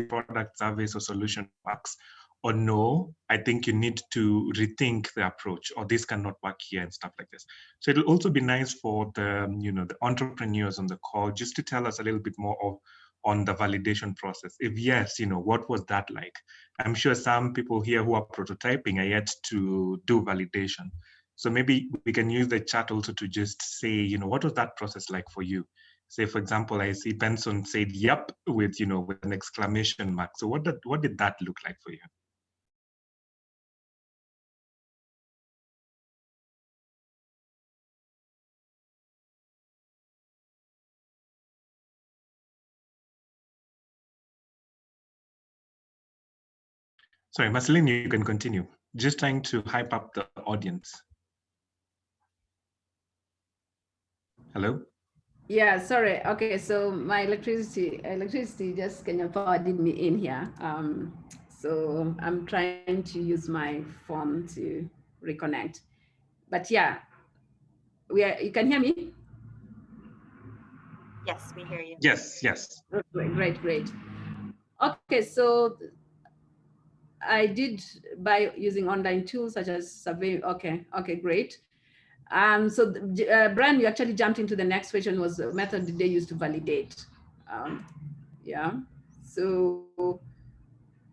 product, service, or solution works, or no, I think you need to rethink the approach, or this cannot work here and stuff like this. So it'll also be nice for the, the entrepreneurs on the call just to tell us a little bit more on the validation process. If yes, what was that like? I'm sure some people here who are prototyping are yet to do validation. So maybe we can use the chat also to just say, what was that process like for you? Say, for example, I see Benson said, yep, with, with an exclamation mark. So what did that look like for you? Sorry, Marceline, you can continue. Just trying to hype up the audience. Hello? Yeah, sorry. Okay, so my electricity just Kenya Power did me in here. So I'm trying to use my phone to reconnect. But yeah, you can hear me? Yes, we hear you. Yes, yes. Great. Okay, so I did by using online tools such as survey. Okay, great. So Brian, you actually jumped into the next question, was the method did they use to validate? Yeah, so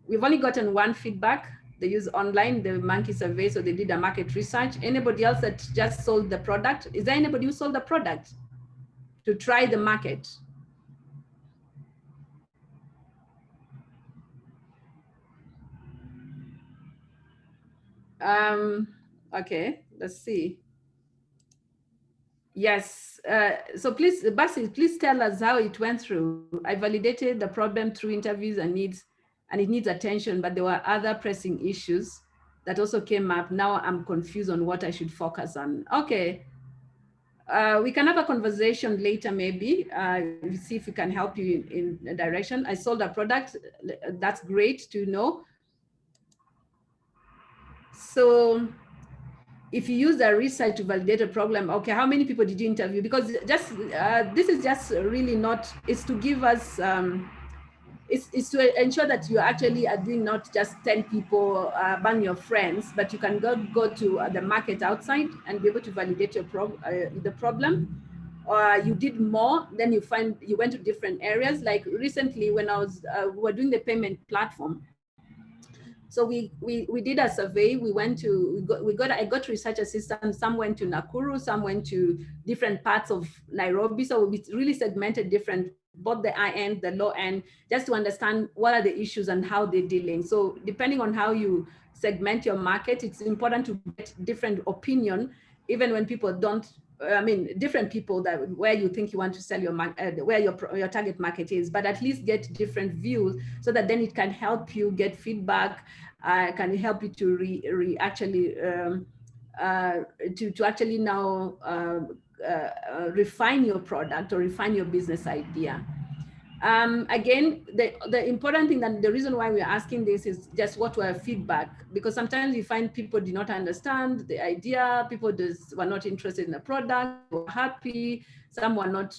we've only gotten one feedback. They use online, the monkey survey, so they did a market research. Anybody else that just sold the product? Is there anybody who sold the product to try the market? Okay, let's see. Yes, so please, Basil, please tell us how it went through. I validated the problem through interviews and it needs attention, but there were other pressing issues that also came up. Now I'm confused on what I should focus on. Okay, we can have a conversation later maybe, see if we can help you in a direction. I sold a product, that's great to know. So if you use the research to validate a problem, okay, how many people did you interview? Because just this is just really not, it's to give us, it's to ensure that you actually are doing not just 10 people among your friends, but you can go to the market outside and be able to validate your the problem. Or you did more, then you went to different areas. Like recently when I was, we were doing the payment platform. So we did a survey. I got research assistants. Some went to Nakuru, some went to different parts of Nairobi. So we really segmented both the high end, the low end, just to understand what are the issues and how they're dealing. So depending on how you segment your market, it's important to get different opinion, even when people don't. Different people where you think you want to sell where your target market is, but at least get different views so that then it can help you get feedback, can help you to actually now refine your product or refine your business idea. Again, the important thing, that the reason why we're asking this is just what were feedback, because sometimes you find people did not understand the idea, people just were not interested in the product, were happy, some were not,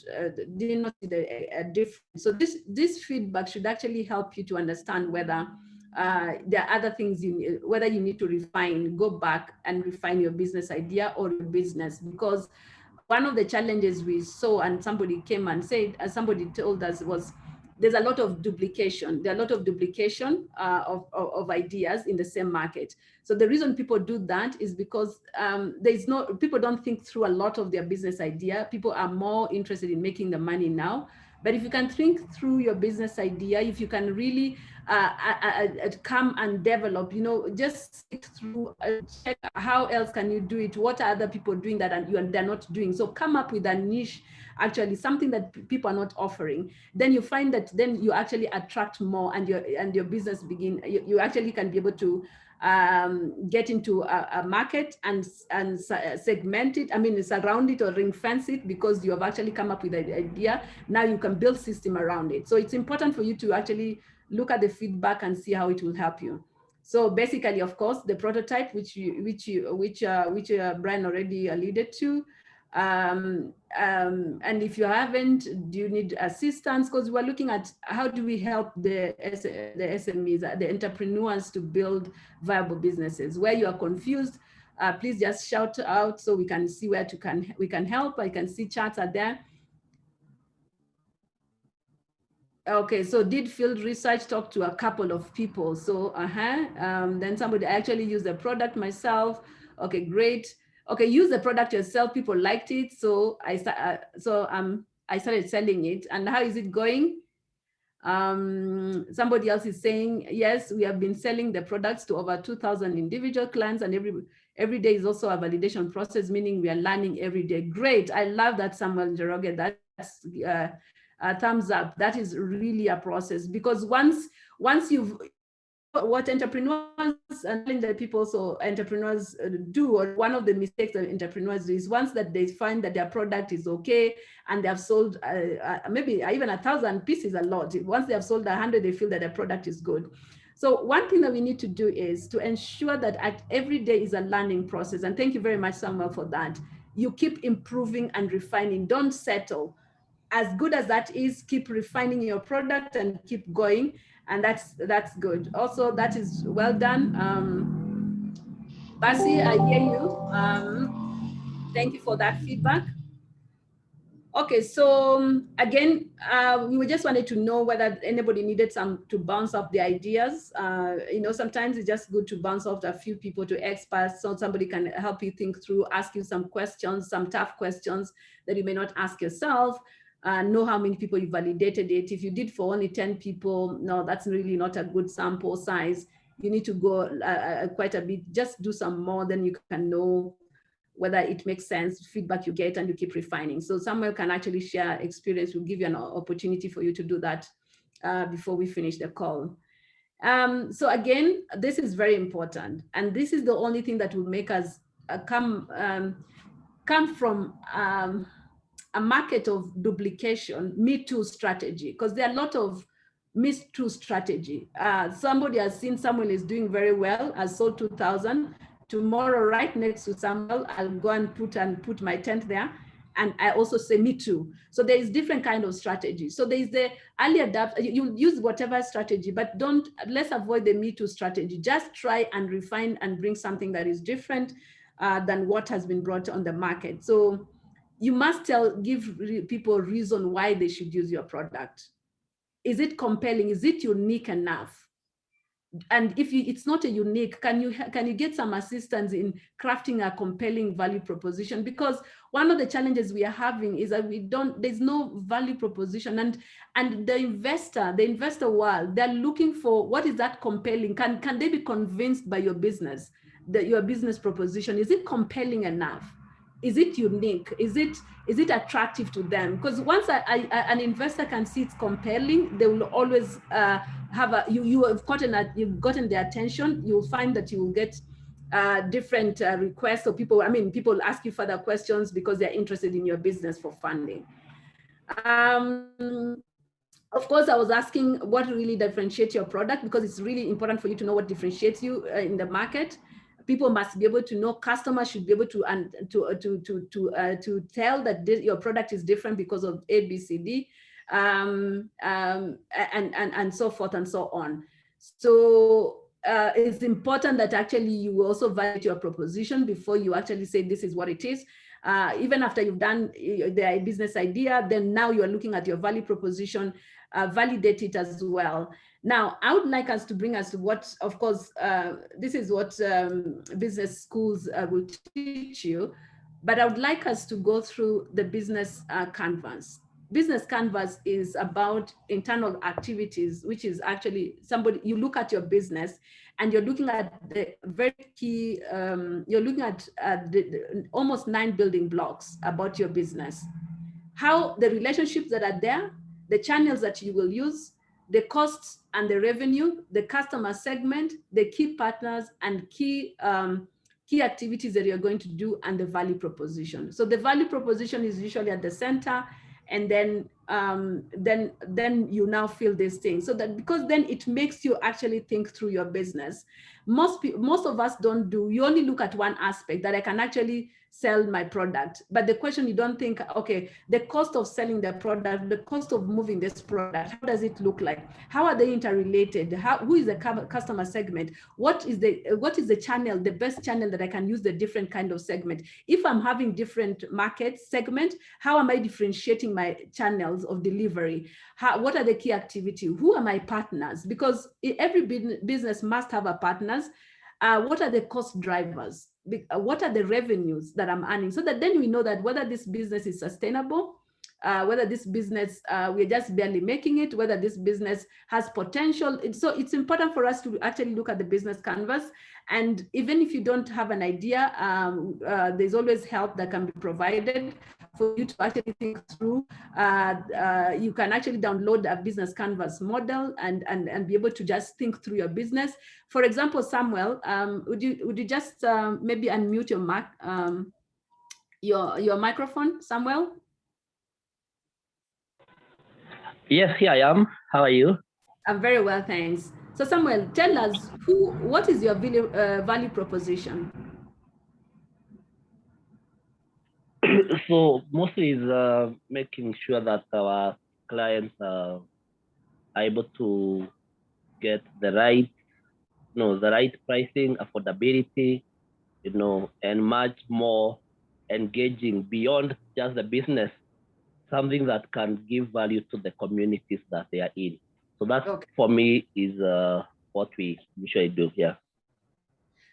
did not see the difference. So this feedback should actually help you to understand whether there are other things whether you need to refine, go back and refine your business idea or your business, because one of the challenges we saw, and somebody came and said, as somebody told us, was there's a lot of duplication. There are a lot of duplication of ideas in the same market. So the reason people do that is because people don't think through a lot of their business idea. People are more interested in making the money now. But if you can think through your business idea, if you can really come and develop, just think through, check how else can you do it? What are other people doing that they're not doing? So come up with a niche, actually something that people are not offering. Then you find that then you actually attract more, and your business you actually can be able to get into a market and segment it, surround it or ring fence it, because you have actually come up with an idea. Now you can build system around it. So it's important for you to actually look at the feedback and see how it will help you. So basically, of course, the prototype, which Brian already alluded to. And if you haven't, do you need assistance? Because we're looking at how do we help the SMEs, the entrepreneurs, to build viable businesses. Where you are confused, please just shout out so we can see where we can help. I can see charts are there. Okay, so did field research, talk to a couple of people. So then somebody, I actually used the product myself. Okay, great. Okay, use the product yourself. People liked it, so I started selling it. And how is it going? Somebody else is saying, yes, we have been selling the products to over 2,000 individual clients, and every day is also a validation process, meaning we are learning every day. Great, I love that, Samuel Njoroge. That's thumbs up. That is really a process, because once you've, what entrepreneurs and that people also entrepreneurs do, or one of the mistakes that entrepreneurs do, is once that they find that their product is okay and they have sold maybe even 1,000 pieces, a lot. Once they have sold 100, they feel that their product is good. So one thing that we need to do is to ensure that every day is a learning process. And thank you very much, Samuel, for that. You keep improving and refining. Don't settle. As good as that is, keep refining your product and keep going. And that's good. Also, that is well done. Basi, I hear you. Thank you for that feedback. Okay, so again, we just wanted to know whether anybody needed to bounce off the ideas. Sometimes it's just good to bounce off a few people, to experts, so somebody can help you think through, ask you some questions, some tough questions that you may not ask yourself. Know how many people you validated it. If you did for only 10 people, no, that's really not a good sample size. You need to go quite a bit, just do some more, then you can know whether it makes sense, feedback you get, and you keep refining. So Samuel can actually share experience. We'll give you an opportunity for you to do that before we finish the call. So again, this is very important. And this is the only thing that will make us come from a market of duplication, Me Too strategy, because there are a lot of Me Too strategy. Somebody has seen someone is doing very well, has sold 2,000. Tomorrow, right next to Samuel, I'll go and put my tent there. And I also say Me Too. So there is different kind of strategy. So there is the early adapt, you use whatever strategy, but let's avoid the Me Too strategy. Just try and refine and bring something that is different than what has been brought on the market. So you must give people a reason why they should use your product. Is it compelling? Is it unique enough? And if it's not a unique, can you get some assistance in crafting a compelling value proposition? Because one of the challenges we are having is that there's no value proposition, and the investor world, they're looking for what is that compelling. Can they be convinced by your business, your business proposition? Is it compelling enough? Is it unique? Is it attractive to them? Because once an investor can see it's compelling, they will always you've gotten their attention. You'll find that you will get different requests, or people ask you further questions because they're interested in your business for funding. Of course, I was asking what really differentiates your product, because it's really important for you to know what differentiates you in the market. People must be able to know, customers should be able to tell that your product is different because of A, B, C, D, and so forth and so on. So it's important that actually you also validate your proposition before you actually say this is what it is. Even after you've done the business idea, then now you're looking at your value proposition, validate it as well. Now, I would like us to bring us to what, of course, this is what business schools will teach you, but I would like us to go through the business canvas. Business canvas is about internal activities, which is actually somebody, you look at your business and you're looking at the very key, you're looking at the almost 9 building blocks about your business. How the relationships that are there, the channels that you will use, the costs and the revenue, the customer segment, the key partners and key activities that you're going to do, and the value proposition. So the value proposition is usually at the center, and then you now feel these things. So that, because then it makes you actually think through your business. Most of us don't do, you only look at one aspect, that I can actually sell my product. But the question, you don't think, okay, the cost of selling the product, the cost of moving this product, how does it look like? How are they interrelated? Who is the customer segment? What is the channel, the best channel that I can use the different kind of segment? If I'm having different market segment, how am I differentiating my channels of delivery? What are the key activity? Who are my partners? Because every business must have a partners. What are the cost drivers? What are the revenues that I'm earning? So that then we know that whether this business is sustainable, whether this business, we're just barely making it, whether this business has potential. So it's important for us to actually look at the business canvas. And even if you don't have an idea, there's always help that can be provided for you to actually think through. You can actually download a business canvas model and be able to just think through your business. For example, Samuel, would you just maybe unmute your mic, your microphone, Samuel? Yes, here I am. How are you? I'm very well, thanks. So Samuel, tell us, what is your value proposition? So mostly is making sure that our clients are able to get the right, the right pricing, affordability, and much more engaging beyond just the business, something that can give value to the communities that they are in. So that, okay, for me is what we usually do here.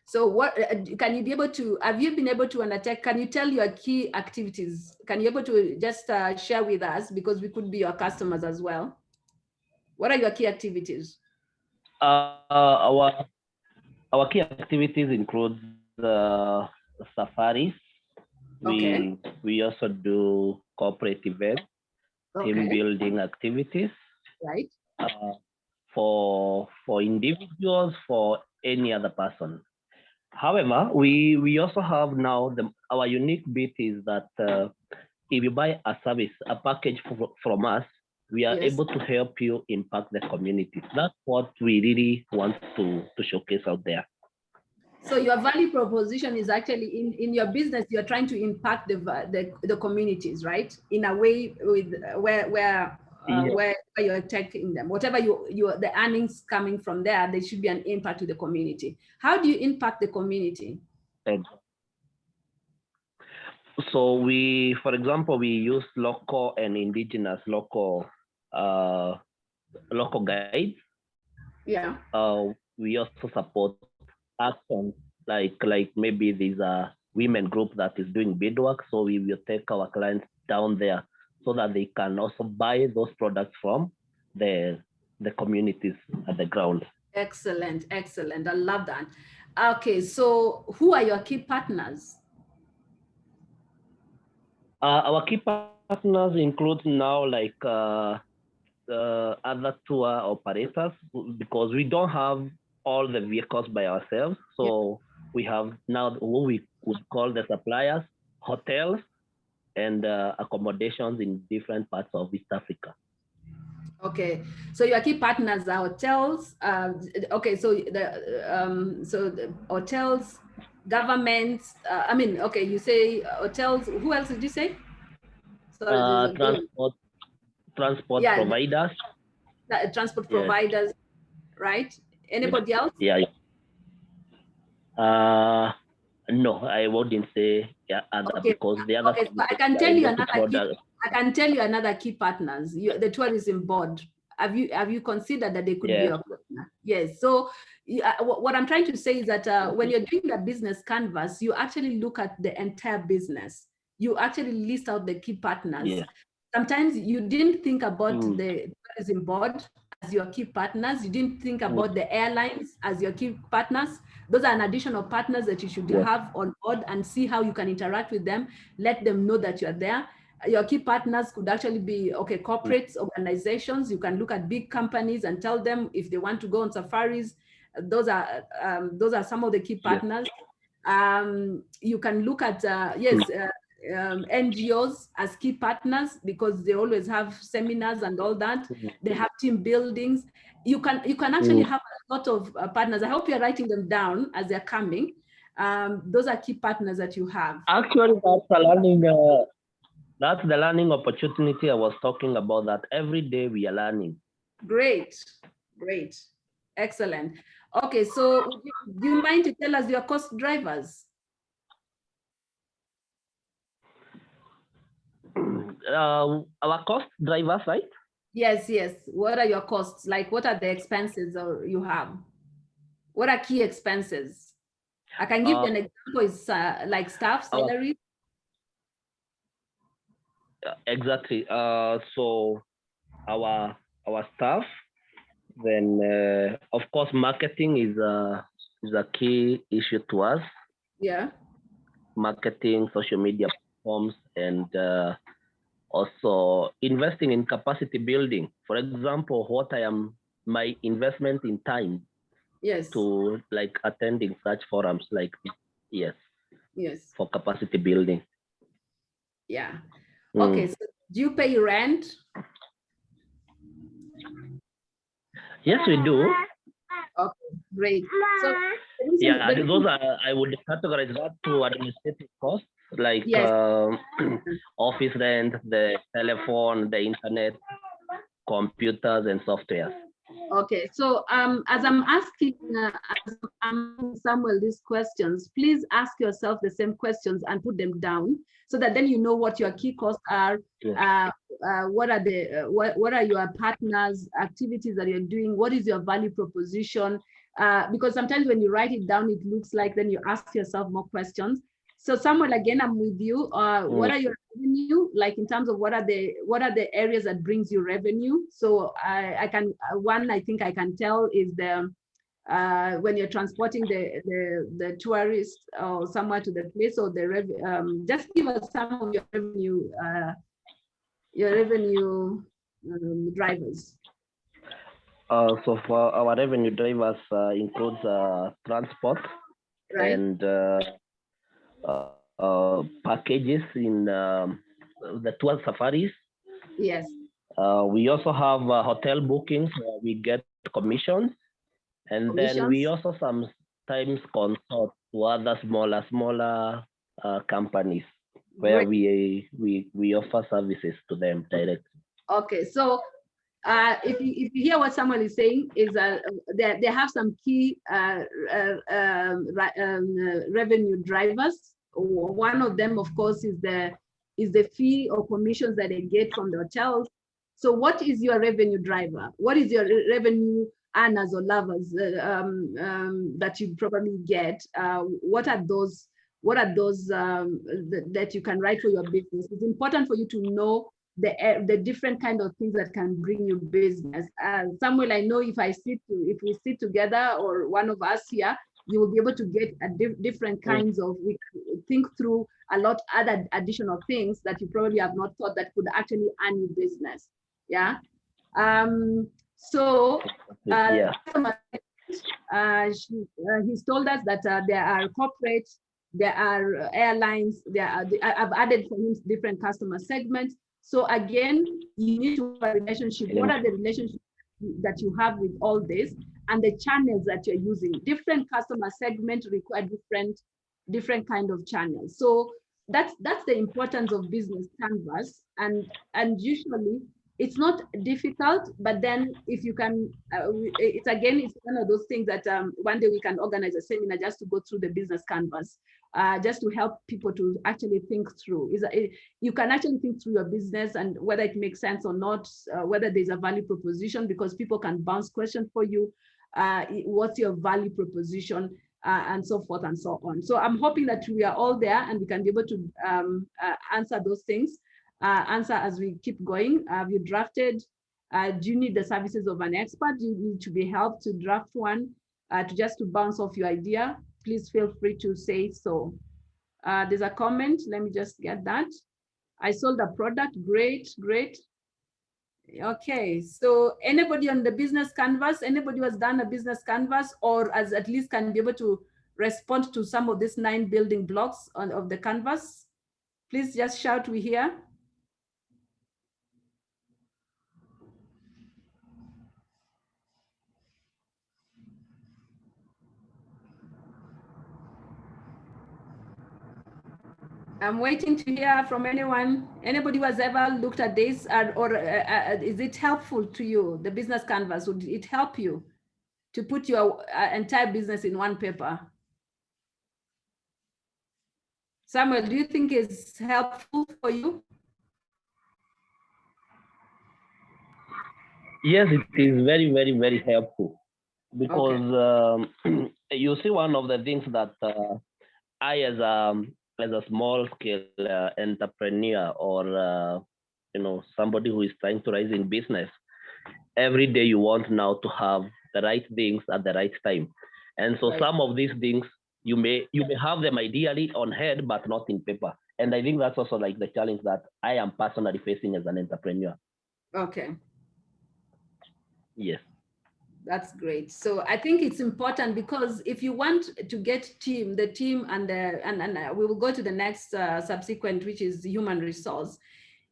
So what can you be able to, have you been able to undertake, can you tell your key activities? Can you be able to just share with us, because we could be your customers as well? What are your key activities? Our key activities include safaris. Okay. We also do corporate events, okay, team building activities. Right. For individuals, for any other person. However, we also have now our unique bit is that if you buy a service, a package from us, we are, yes, able to help you impact the community. That's what we really want to showcase out there. So your value proposition is actually in your business, you're trying to impact the communities, right? In a way with where you're taking them, whatever the earnings coming from there, there should be an impact to the community. How do you impact the community? So for example, we use local and indigenous local guides. Yeah. We also support actions like maybe there's a women group that is doing beadwork, so we will take our clients down there so that they can also buy those products from the communities at the ground. Excellent, excellent. I love that. Okay, so who are your key partners? Our key partners include now like other tour operators, because we don't have all the vehicles by ourselves. So we have now what we would call the suppliers, hotels, and accommodations in different parts of East Africa. Okay, so your key partners are hotels. Okay, so the hotels, governments. I mean, okay, you say hotels. Who else did you say? Sorry, transport providers. Transport providers, right? Anybody else? Yeah. No, I wouldn't say other Okay. because the other. Okay, so I can tell you another key partners. The tourism board. Have you considered that they could be a partner? Yes. So what I'm trying to say is that when you're doing the business canvas, you actually look at the entire business. You actually list out the key partners. Yeah. Sometimes you didn't think about the tourism board as your key partners. You didn't think about the airlines as your key partners. Those are an additional partners that you should have on board and see how you can interact with them. Let them know that you're there. Your key partners could actually be, okay, corporates, organizations. You can look at big companies and tell them if they want to go on safaris. Those are some of the key partners. You can look at, NGOs as key partners because they always have seminars and all that. They have team buildings. You can actually have a lot of partners. I hope you're writing them down as they're coming. Those are key partners that you have. Actually, that's the learning opportunity I was talking about, that every day we are learning. Great. Excellent. Okay, so do you mind to tell us your cost drivers? Our cost drivers, right? Yes. What are your costs? Like, what are the expenses you have? What are key expenses? I can give you an example. Is like staff salary. Exactly. So our staff, then of course marketing is a key issue to us. Yeah. Marketing, social media platforms, and also investing in capacity building. For example, my investment in time. Yes. To like attending such forums, like yes. For capacity building. Yeah. Okay. So do you pay rent? Yes, we do. Okay, great. So those are, I would categorize that to administrative costs, like office rent, the telephone, the internet, computers, and software. Okay, so as I'm asking Samuel these questions, please ask yourself the same questions and put them down so that then you know what your key costs are. What are your partners, activities that you're doing? What is your value proposition? Because sometimes when you write it down, it looks like then you ask yourself more questions. So Samuel, again, I'm with you. What are your revenue, like in terms of what are the areas that brings you revenue? So I think I can tell is the when you're transporting the tourist or somewhere to the place, or just give us some of your revenue drivers. So for our revenue drivers includes transport, right, and packages in the tour safaris. Yes. We also have hotel bookings where we get commissions, and then we also sometimes consult to other smaller companies where we offer services to them directly. Okay, so if you hear what Samuel is saying, is they have some key revenue drivers. One of them, of course, is the fee or commissions that they get from the hotels. So what is your revenue driver? What is your revenue earners or lovers that you probably get? What are those that you can write for your business? It's important for you to know the different kind of things that can bring you business. Samuel, I know if we sit together, or one of us here, you will be able to get different kinds of, we think through a lot other additional things that you probably have not thought that could actually earn you business. Yeah. He's told us that there are corporates, there are airlines, I've added for him different customer segments. So again, you need to have a relationship. What are the relationships that you have with all this, and the channels that you're using? Different customer segments require different kind of channels. So that's the importance of business canvas. And usually it's not difficult, but then if you can, it's one of those things that one day we can organize a seminar just to go through the business canvas, just to help people to actually think through. You can actually think through your business and whether it makes sense or not, whether there's a value proposition, because people can bounce questions for you. What's your value proposition? And so forth and so on. So I'm hoping that we are all there and we can be able to answer those things. Answer as we keep going. Have you drafted? Do you need the services of an expert? Do you need to be helped to draft one to bounce off your idea? Please feel free to say so. There's a comment. Let me just get that. I sold a product. Great, great. Okay, so anybody on the business canvas, anybody who has done a business canvas or as at least can be able to respond to some of these 9 building blocks of the canvas, please just shout, we hear. I'm waiting to hear from anyone. Anybody who has ever looked at this, or is it helpful to you, the business canvas? Would it help you to put your entire business in one paper? Samuel, do you think it's helpful for you? Yes, it is very, very, very helpful because you see, one of the things that I, as a small scale entrepreneur or somebody who is trying to rise in business, every day you want now to have the right things at the right time, and so some of these things you may have them ideally on head but not in paper, and I think that's also like the challenge that I am personally facing as an entrepreneur. Okay. Yes. That's great. So I think it's important because if you want to get the team and we will go to the next subsequent, which is human resource.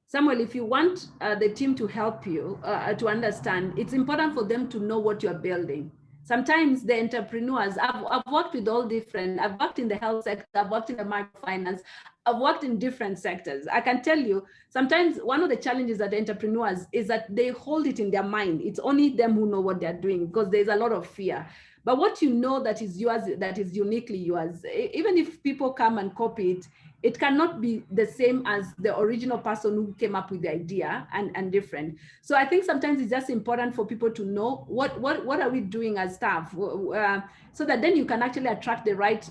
Samuel, if you want the team to help you to understand, it's important for them to know what you're building. Sometimes the entrepreneurs, I've worked with all different, I've worked in the health sector, I've worked in the microfinance, I've worked in different sectors. I can tell you, sometimes one of the challenges that the entrepreneurs is that they hold it in their mind. It's only them who know what they're doing because there's a lot of fear. But what you know that is yours, that is uniquely yours, even if people come and copy it, it cannot be the same as the original person who came up with the idea and different. So I think sometimes it's just important for people to know what are we doing as staff, so that then you can actually attract the right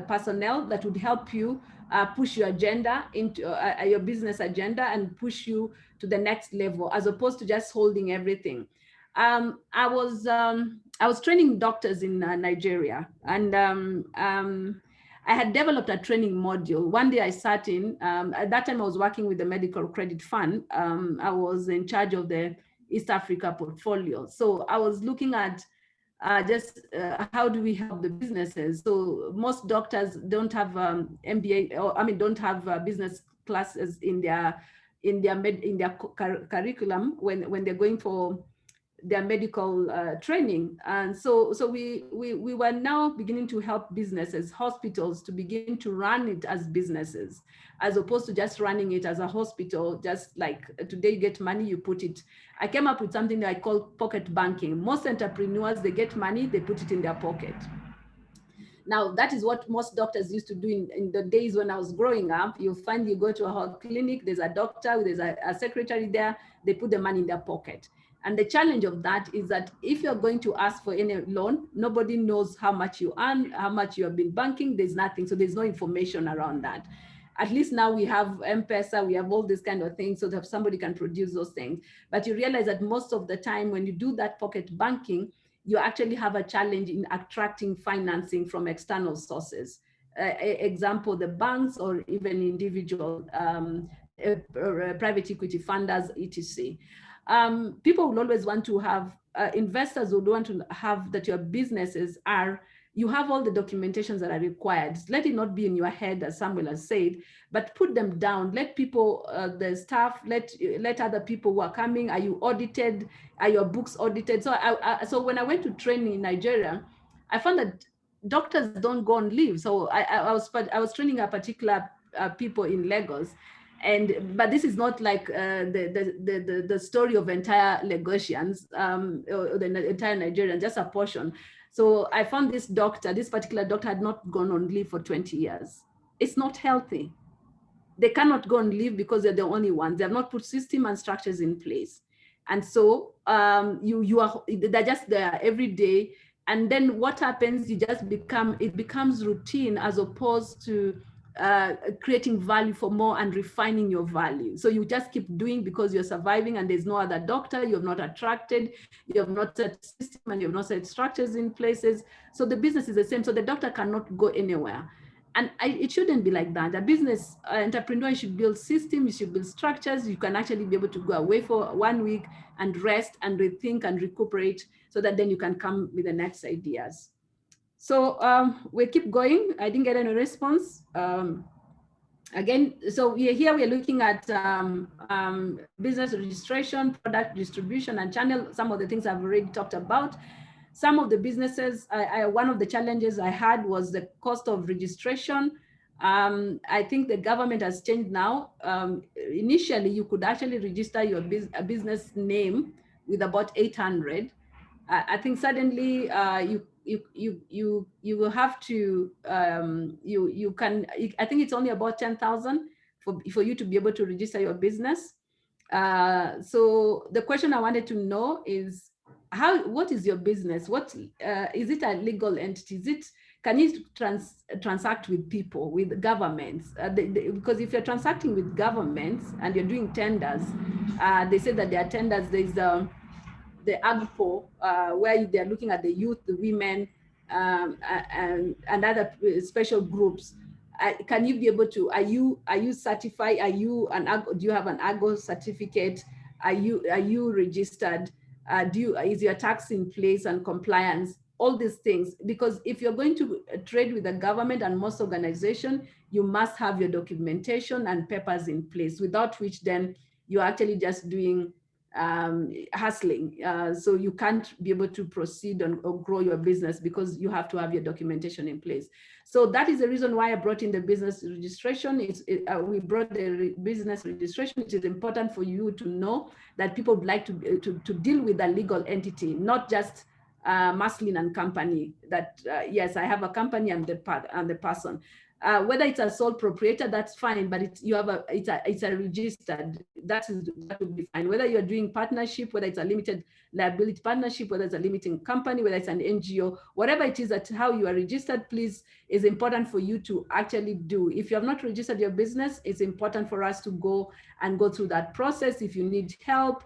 personnel that would help you push your agenda into your business agenda and push you to the next level, as opposed to just holding everything. I was training doctors in Nigeria, and I had developed a training module. One day I sat in, at that time I was working with the Medical Credit Fund. I was in charge of the East Africa portfolio. So I was looking at how do we help the businesses? So most doctors don't have MBA, or don't have business classes in their curriculum when they're going for their medical training. And so we were now beginning to help businesses, hospitals, to begin to run it as businesses, as opposed to just running it as a hospital, just like today you get money, you put it. I came up with something that I call pocket banking. Most entrepreneurs, they get money, they put it in their pocket. Now, that is what most doctors used to do in the days when I was growing up. You'll find you go to a clinic, there's a doctor, there's a secretary there, they put the money in their pocket. And the challenge of that is that if you're going to ask for any loan, nobody knows how much you earn, how much you have been banking, there's nothing. So there's no information around that. At least now we have M-Pesa, we have all these kind of things so that somebody can produce those things. But you realize that most of the time when you do that pocket banking, you actually have a challenge in attracting financing from external sources. Example, the banks or even individual private equity funders, etc. People will always want to have, investors would want to have that your businesses you have all the documentations that are required. Let it not be in your head, as Samuel has said, but put them down. Let people, the staff, let other people who are coming, are you audited? Are your books audited? So so when I went to training in Nigeria, I found that doctors don't go on leave. So I was training a particular people in Lagos. But this is not like the story of entire Lagosians or the entire Nigerian, just a portion. So I found this particular doctor had not gone on leave for 20 years. It's not healthy. They cannot go on leave because they're the only ones. They have not put system and structures in place. And so they're just there every day. And then what happens, it becomes routine as opposed to creating value for more and refining your value. So you just keep doing because you're surviving and there's no other doctor, you have not attracted, you have not set system and you have not set structures in places. So the business is the same. So the doctor cannot go anywhere. And it shouldn't be like that. A business entrepreneur should build systems, you should build structures. You can actually be able to go away for 1 week and rest and rethink and recuperate so that then you can come with the next ideas. So we keep going. I didn't get any response. Again, so we're looking at business registration, product distribution, and channel, some of the things I've already talked about. Some of the businesses, one of the challenges I had was the cost of registration. I think the government has changed now. Initially, you could actually register your business name with about 800. I think suddenly you will have to I think it's only about 10,000 for you to be able to register your business. So the question I wanted to know is, what is your business? Is it a legal entity? Can you transact with people, with governments? Because if you're transacting with governments and you're doing tenders, they say that there are tenders. There's the AGPO, where they're looking at the youth, the women, and other special groups. Can you be able to, are you certified? Do you have an AGO certificate? Are you registered? Is your tax in place and compliance? All these things, because if you're going to trade with the government and most organizations, you must have your documentation and papers in place, without which then you're actually just doing hustling. So you can't be able to proceed or grow your business because you have to have your documentation in place. So that is the reason why I brought in the business registration. We brought the business registration. It is important for you to know that people would like to deal with a legal entity, not just Marceline and company, that yes, I have a company, I'm the person. Whether it's a sole proprietor, that's fine, but it's a registered, that would be fine. Whether you're doing partnership, whether it's a limited liability partnership, whether it's a limited company, whether it's an NGO, whatever it is, that how you are registered, please, is important for you to actually do. If you have not registered your business, it's important for us to go through that process. If you need help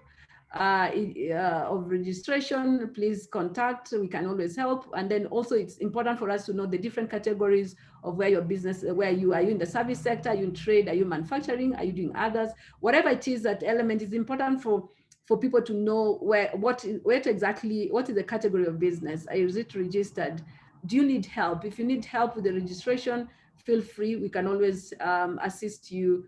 of registration, please contact, we can always help. And then also it's important for us to know the different categories of where your business, are you in the service sector, are you in trade, are you manufacturing, are you doing others, whatever it is, that element is important for people to know what is the category of business. Is it registered? Do you need help? If you need help with the registration, feel free, we can always assist you.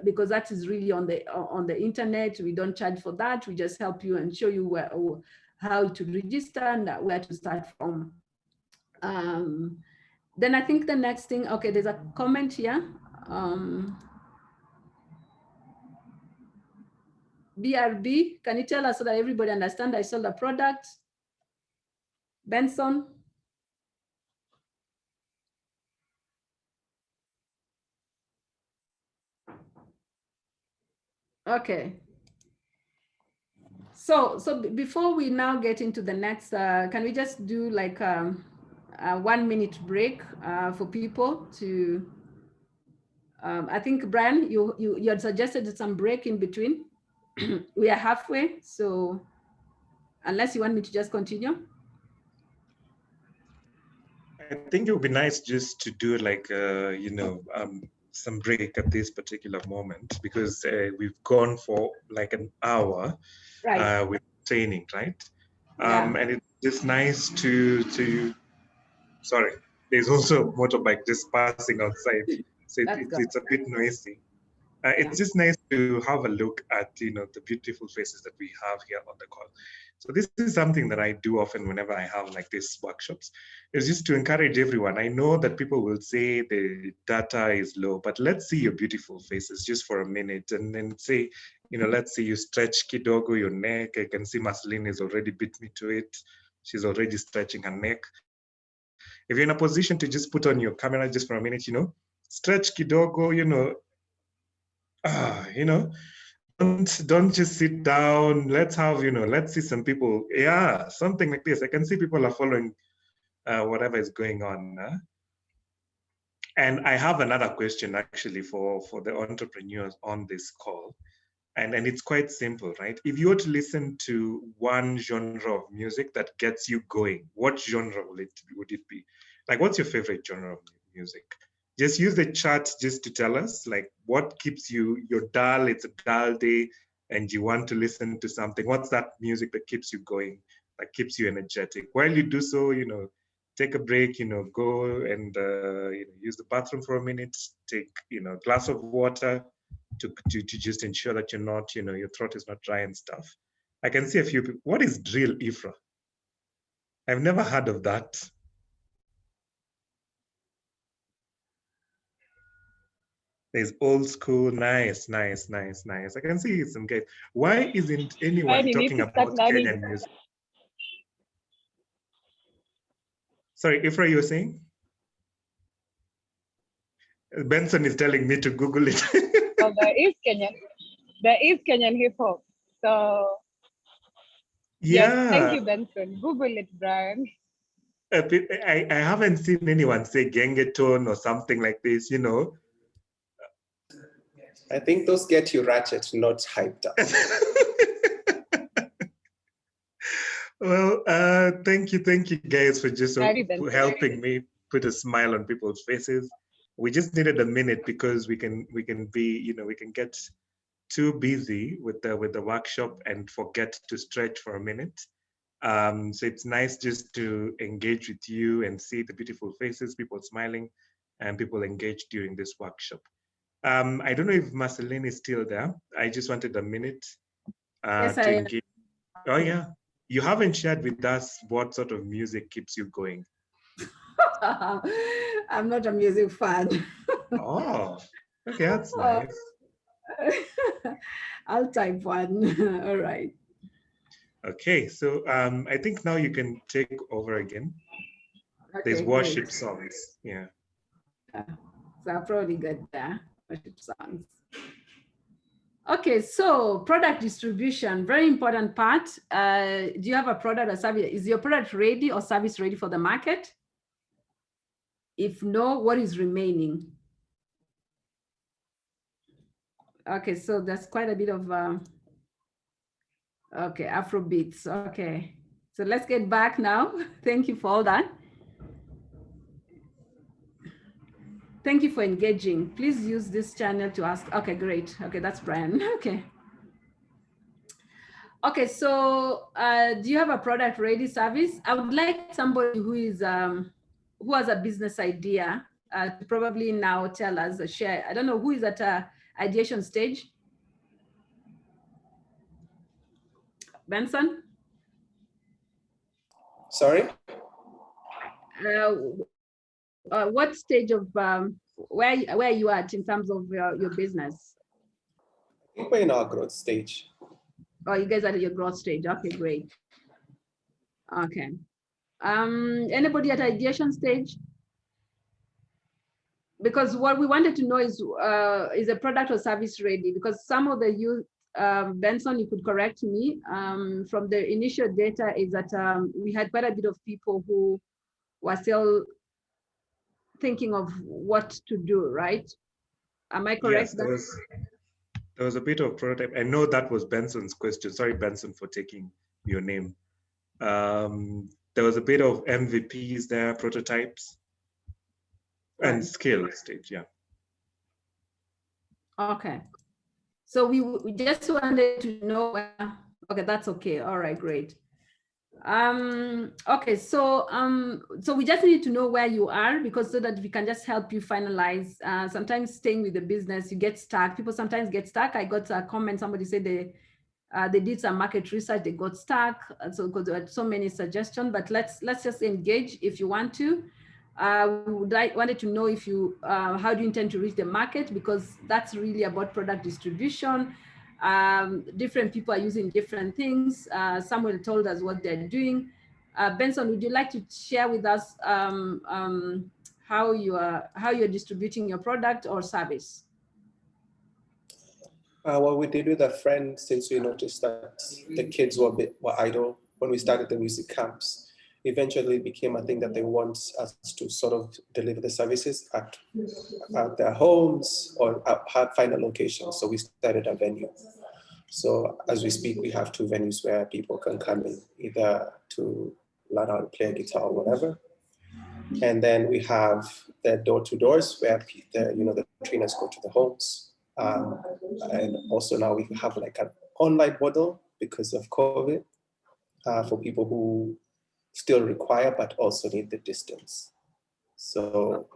Because that is really on the internet. We don't charge for that. We just help you and show you how to register and where to start from. Then I think the next thing, okay, there's a comment here. BRB, can you tell us so that everybody understand I sold the product? Benson? Okay. So before we now get into the next, can we just do like a 1 minute break for people to, I think Brian, you had suggested some break in between. We are halfway, so unless you want me to just continue. I think it would be nice just to do like, some break at this particular moment, because we've gone for like an hour with training, right? And it's just nice to sorry, there's also a motorbike just passing outside, so it's a bit noisy. It's just nice to have a look at, the beautiful faces that we have here on the call. So this is something that I do often whenever I have like these workshops. It's just to encourage everyone. I know that people will say the data is low, but let's see your beautiful faces just for a minute and then say, let's see you stretch kidogo, your neck. I can see Marceline has already beat me to it. She's already stretching her neck. If you're in a position to just put on your camera just for a minute, stretch kidogo, don't just sit down. Let's have, let's see some people. Yeah, something like this. I can see people are following whatever is going on. And I have another question actually for the entrepreneurs on this call. And it's quite simple, right? If you were to listen to one genre of music that gets you going, what genre would it be? Like, what's your favorite genre of music? Just use the chat just to tell us, like, what keeps you're dull, it's a dull day, and you want to listen to something. What's that music that keeps you going, that keeps you energetic? While you do so, take a break, go and use the bathroom for a minute, take, a glass of water, to just ensure that you're not, your throat is not dry and stuff. I can see a few people. What is drill, Ifra? I've never heard of that. There's old school, nice. I can see some guys. Why isn't anyone talking about Kenyan music? Sorry, Ifra, you were saying? Benson is telling me to Google it. Oh, there is Kenyan hip hop. So yeah. Yes, thank you, Benson. Google it, Brian. I haven't seen anyone say gengeton or something like this, I think those get you ratchet, not hyped up. Well, thank you guys for just helping me put a smile on people's faces. We just needed a minute because we can be, we can get too busy with the workshop and forget to stretch for a minute. So it's nice just to engage with you and see the beautiful faces, people smiling, and people engaged during this workshop. I don't know if Marceline is still there. I just wanted a minute to engage. Oh yeah, you haven't shared with us what sort of music keeps you going. I'm not a music fan. Oh, okay, that's nice. I'll type one. All right. Okay, so I think now you can take over again. Okay, there's worship great. songs. Yeah. So I'll probably get there. Worship songs. Okay, so product distribution, very important part. Do you have a product or service? Is your product ready or service ready for the market? If no, what is remaining? Okay, so that's quite a bit of, okay, Afro beats. Okay, so let's get back now. Thank you for all that. Thank you for engaging. Please use this channel to ask. Okay, great. Okay, that's Brian. Okay. Okay, so do you have a product ready service? I would like somebody who is who has a business idea to probably now tell us or share. I don't know who is at a ideation stage. Benson? Sorry? What stage of where are you at in terms of your business? I think we're in our growth stage. Oh, you guys are at your growth stage. Okay, great. Okay. Anybody at ideation stage? Because what we wanted to know is a product or service ready? Because some of the youth, Benson, you could correct me, from the initial data is that we had quite a bit of people who were still thinking of what to do, right? Am I correct? Yes, there was a bit of prototype. I know that was Benson's question. Sorry, Benson, for taking your name. There was a bit of MVPs there, prototypes, and scale stage, yeah. Okay. So we just wanted to know, okay, that's okay. All right, great. Okay, so so we just need to know where you are, because so that we can just help you finalize. Sometimes staying with the business, you get stuck. People sometimes get stuck. I got a comment, somebody said they did some market research, they got stuck. So because there were so many suggestions, but let's just engage if you want to. We would wanted to know if you how do you intend to reach the market, because that's really about product distribution. Different people are using different things. Samuel told us what they're doing. Benson, would you like to share with us how you're distributing your product or service? What we did with a friend, since we noticed that the kids were idle when we started the music camps, eventually it became a thing that they want us to sort of deliver the services at their homes or find a location. So we started a venue. So as we speak, we have 2 venues where people can come in, either to learn how to play a guitar or whatever. And then we have the door-to-doors where the trainers go to the homes. And also now we have like an online model because of COVID for people who still require but also need the distance. So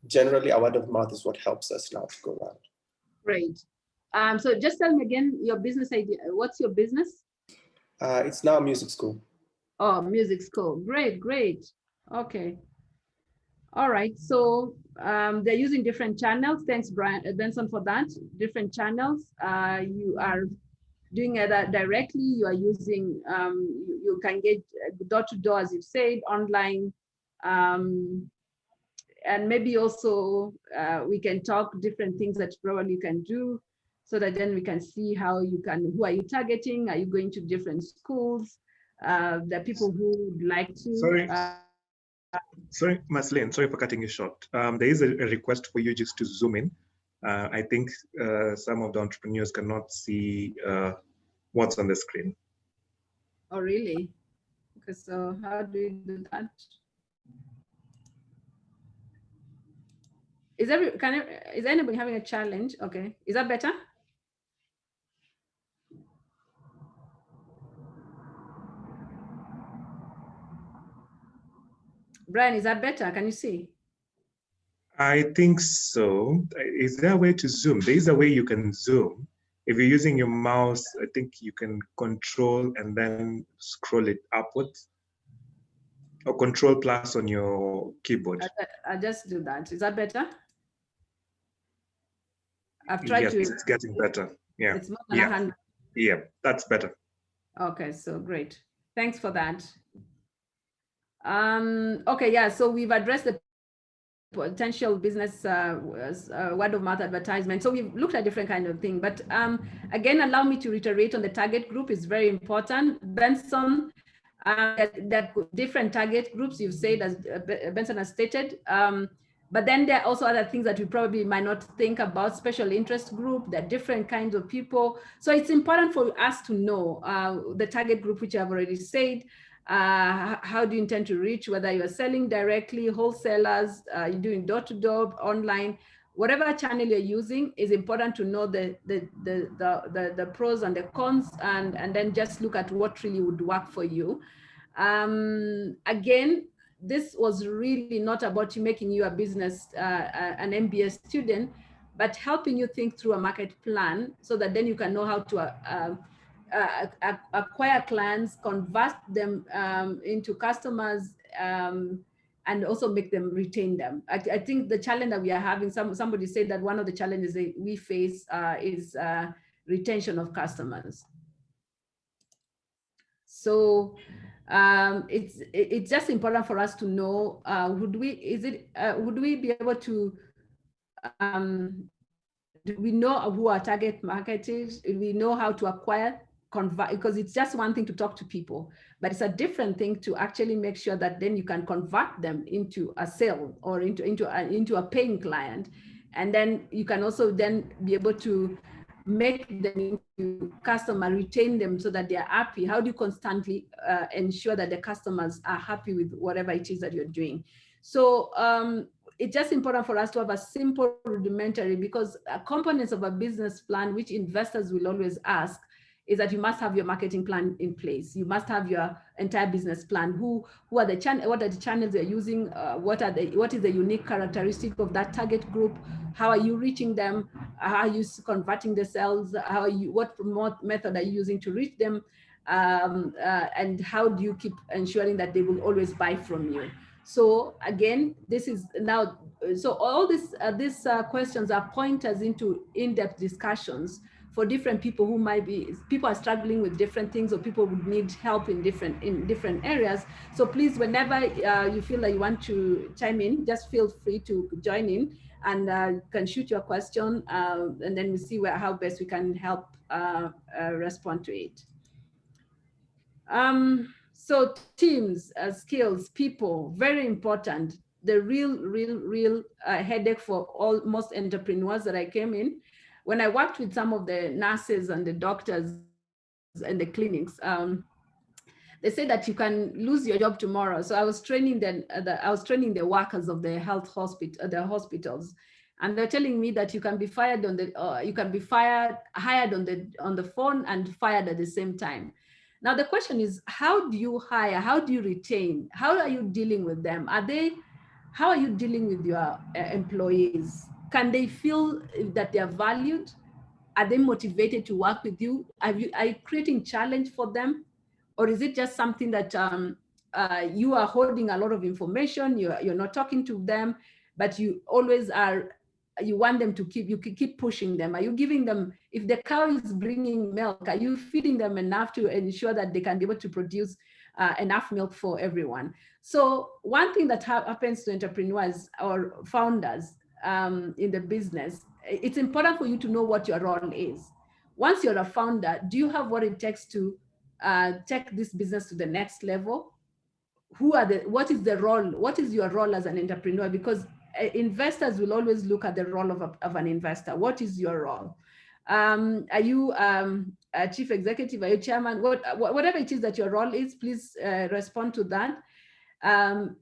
generally our word of mouth is what helps us now to go around. Great. So just tell me again your business idea. What's your business? It's now a music school. Oh, music school. Great, great. Okay. All right. So they're using different channels. Thanks, Benson, for that. Different channels. You are doing it directly. You are using, you can get door-to-door, as you said, online. And maybe also we can talk different things that probably you can do, so that then we can see how you can, who are you targeting? Are you going to different schools? The people who would like to. Sorry, Marceline, sorry for cutting you short. There is a request for you just to zoom in. I think some of the entrepreneurs cannot see what's on the screen. Oh, really? Okay, so how do you do that? Is anybody having a challenge? Okay, is that better? Brian, is that better? Can you see? I think so. Is there a way to zoom? There is a way you can zoom. If you're using your mouse, I think you can control and then scroll it upwards, or control plus on your keyboard. I'll just do that. Is that better? I've tried yes, to. It's getting better. Yeah. It's more than 100. Yeah, that's better. Okay, so great. Thanks for that. Okay, yeah, so we've addressed the potential business word of mouth advertisement. So we've looked at different kind of thing, but again, allow me to reiterate on the target group is very important. Benson, that different target groups you've said, as Benson has stated, but then there are also other things that we probably might not think about. Special interest group, there are different kinds of people. So it's important for us to know the target group, which I've already said. How do you intend to reach, whether you're selling directly, wholesalers, you're doing door-to-door, online, whatever channel you're using, is important to know the pros and the cons, and then just look at what really would work for you. Again, this was really not about you making you a business, an MBA student, but helping you think through a market plan, so that then you can know how to acquire clients, convert them into customers, and also make them retain them. I think the challenge that we are having, somebody said that one of the challenges that we face is retention of customers. So it's just important for us to know, would we be able to, do we know who our target market is? Do we know how to acquire, convert? Because it's just one thing to talk to people, but it's a different thing to actually make sure that then you can convert them into a sale or into a paying client. And then you can also then be able to make them into customer, retain them so that they're happy. How do you constantly ensure that the customers are happy with whatever it is that you're doing? So it's just important for us to have a simple rudimentary, because components of a business plan, which investors will always ask, is that you must have your marketing plan in place. You must have your entire business plan. What are the channels you're using? What is the unique characteristic of that target group? How are you reaching them? How are you converting the sales? What method are you using to reach them? And how do you keep ensuring that they will always buy from you? So again, this is now, so all these questions are pointers into in-depth discussions for different people who might be, people are struggling with different things, or people would need help in different areas. So please, whenever you feel like you want to chime in, just feel free to join in, and you can shoot your question, and then we see how best we can help respond to it. So teams, skills, people, very important. The real headache for most entrepreneurs that I came in. When I worked with some of the nurses and the doctors and the clinics, they say that you can lose your job tomorrow. So I was training the workers of the hospitals, and they're telling me that you can be fired hired on the phone and fired at the same time. Now the question is, how do you hire? How do you retain? How are you dealing with them? How are you dealing with your employees? Can they feel that they are valued? Are they motivated to work with you? Are you creating challenge for them? Or is it just something that you are holding a lot of information, you're not talking to them, but you always are, you want them to keep pushing them? Are you giving them, if the cow is bringing milk, are you feeding them enough to ensure that they can be able to produce enough milk for everyone? So one thing that happens to entrepreneurs or founders in the business, it's important for you to know what your role is. Once you're a founder, do you have what it takes to take this business to the next level? What is the role? What is your role as an entrepreneur? Because investors will always look at the role of an investor. What is your role? Are you a chief executive? Are you chairman? Whatever it is that your role is, please respond to that.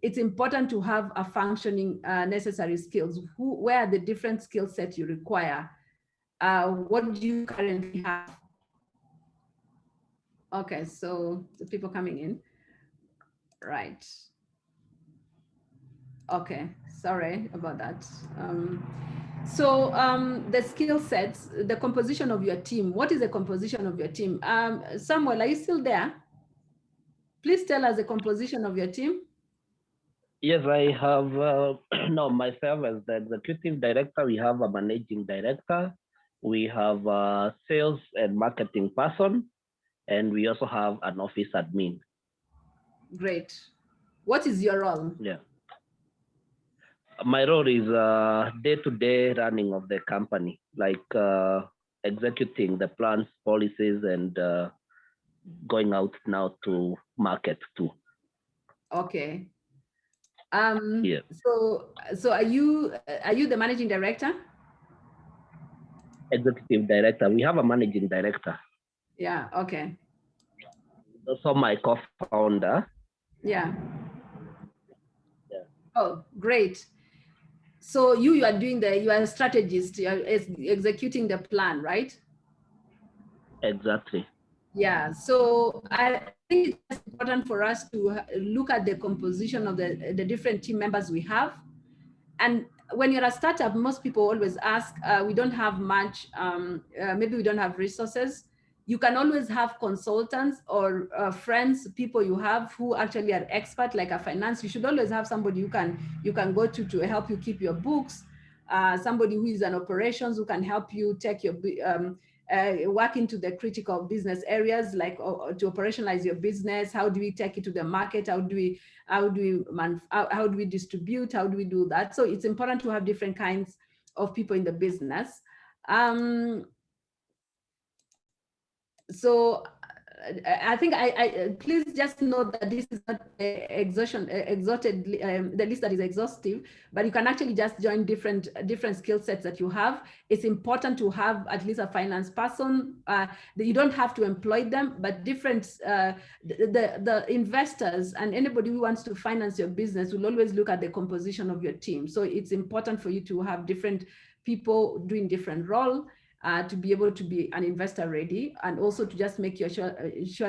It's important to have a functioning necessary skills. Where are the different skill sets you require? What do you currently have? Okay, so the people coming in, right. Okay, sorry about that. The skill sets, the composition of your team. What is the composition of your team? Samuel, are you still there? Please tell us the composition of your team. Yes, I have, no, myself as the executive director, we have a managing director, we have a sales and marketing person, and we also have an office admin. Great. What is your role? Yeah. My role is day-to-day running of the company, like executing the plans, policies, and going out now to market too. Okay. Yeah. So are you the managing director? Executive director. We have a managing director. Yeah. Okay. Also my co-founder. Yeah. Yeah. Oh, great. So you are doing you are a strategist, you are executing the plan, right? Exactly. Yeah. So I think it's important for us to look at the composition of the different team members we have. And when you're a startup, most people always ask, we don't have much, maybe we don't have resources. You can always have consultants or friends, people you have who actually are expert, like a finance. You should always have somebody you can go to help you keep your books, somebody who is an operations who can help you take your work into the critical business areas, like to operationalize your business. How do we take it to the market? How do we distribute? How do we do that? So it's important to have different kinds of people in the business. So I think please just note that this is not the list that is exhaustive, but you can actually just join different skill sets that you have. It's important to have at least a finance person. You don't have to employ them, but the investors and anybody who wants to finance your business will always look at the composition of your team. So it's important for you to have different people doing different roles. to be able to be an investor ready, and also to just make sure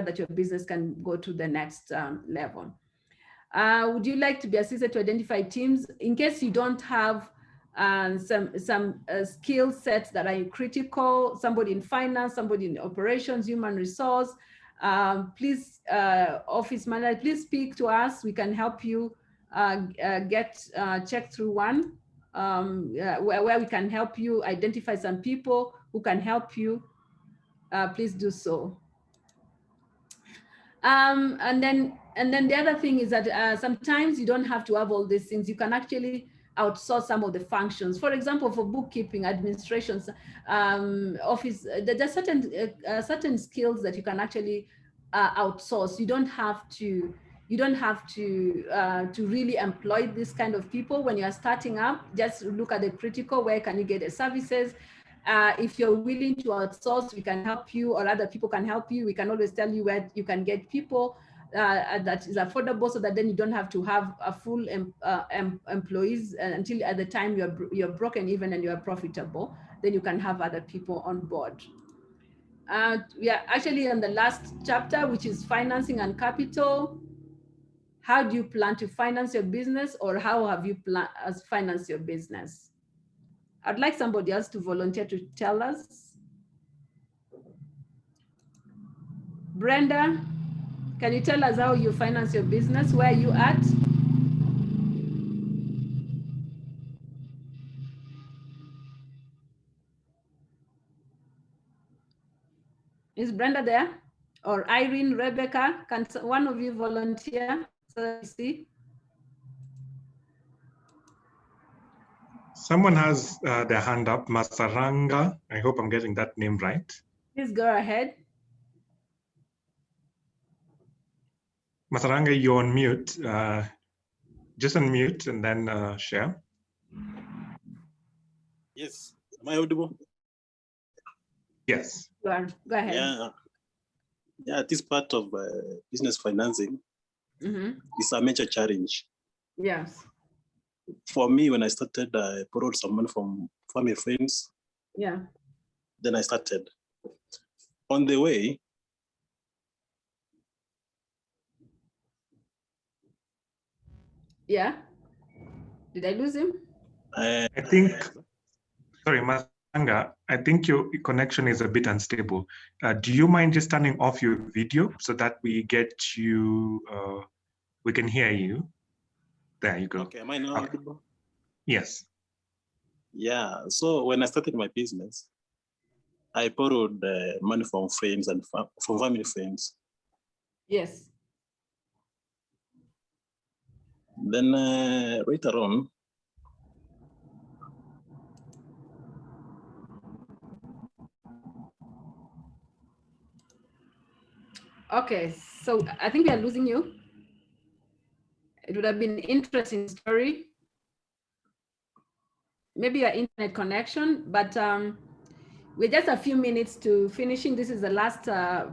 that your business can go to the next level. Would you like to be assisted to identify teams in case you don't have some skill sets that are critical, somebody in finance, somebody in operations, human resource, please, office manager, please speak to us. We can help you get checked through one where we can help you identify some people who can help you. Please do so. And then the other thing is that sometimes you don't have to have all these things. You can actually outsource some of the functions. For example, for bookkeeping, administrations, office, there's certain skills that you can actually outsource. You don't have to really employ this kind of people when you are starting up. Just look at the critical, where can you get the services? If you're willing to outsource, we can help you, or other people can help you. We can always tell you where you can get people that is affordable, so that then you don't have to have a full employees until at the time you're broken even and you're profitable. Then you can have other people on board. We are actually on the last chapter, which is financing and capital. How do you plan to finance your business, or how have you financed your business? I'd like somebody else to volunteer to tell us. Brenda, can you tell us how you finance your business? Where are you at? Is Brenda there? Or Irene, Rebecca, can one of you volunteer so that we see? Someone has their hand up, Masaranga. I hope I'm getting that name right. Please go ahead. Masaranga, you're on mute. Just unmute and then share. Yes, am I audible? Yes. You are. Go ahead. Yeah. This part of business financing is a major challenge. Yes. For me, when I started, I borrowed some money from family friends. Yeah. Then I started. On the way, yeah. Did I lose him? I think, sorry, Masaranga, I think your connection is a bit unstable. Do you mind just turning off your video so that we get you, we can hear you? There you go. okay, am I now audible? Yes. Yeah, so when I started my business, I borrowed money from friends and from family friends. Yes. Then later on, Okay, so I think we are losing you. It would have been an interesting story. Maybe your internet connection, but we're just a few minutes to finishing. This is the last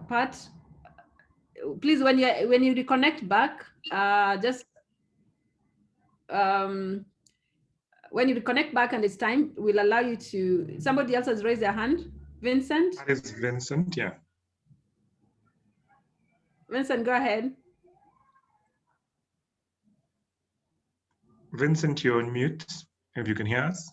part. Please, when you reconnect back, when you reconnect back and it's time, we'll allow you to. Somebody else has raised their hand. Vincent. That is Vincent. Yeah. Vincent, go ahead. Vincent, you're on mute. If you can hear us.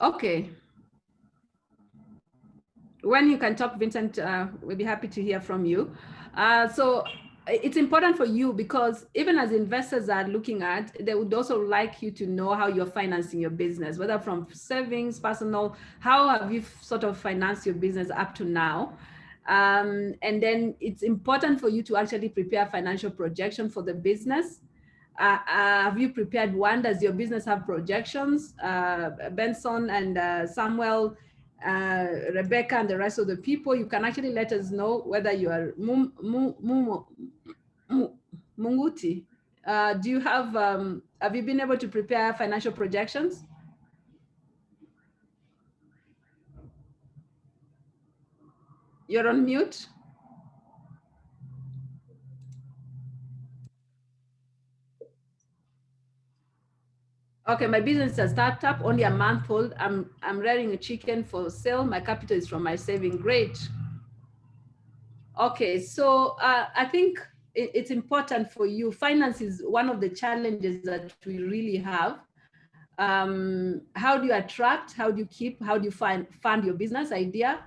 Okay. When you can talk, Vincent, we'll be happy to hear from you. So it's important for you, because even as investors are looking at, they would also like you to know how you're financing your business, whether from savings, personal, how have you sort of financed your business up to now? And then it's important for you to actually prepare financial projection for the business. Have you prepared one? Does your business have projections? Benson and Samuel, Rebecca and the rest of the people, you can actually let us know whether you are Munguti. Do you have you been able to prepare financial projections? You're on mute. Okay, my business is a startup, only a month old. I'm rearing a chicken for sale. My capital is from my saving. Great. Okay, so I think it's important for you. Finance is one of the challenges that we really have. How do you attract? How do you keep? How do you fund your business idea?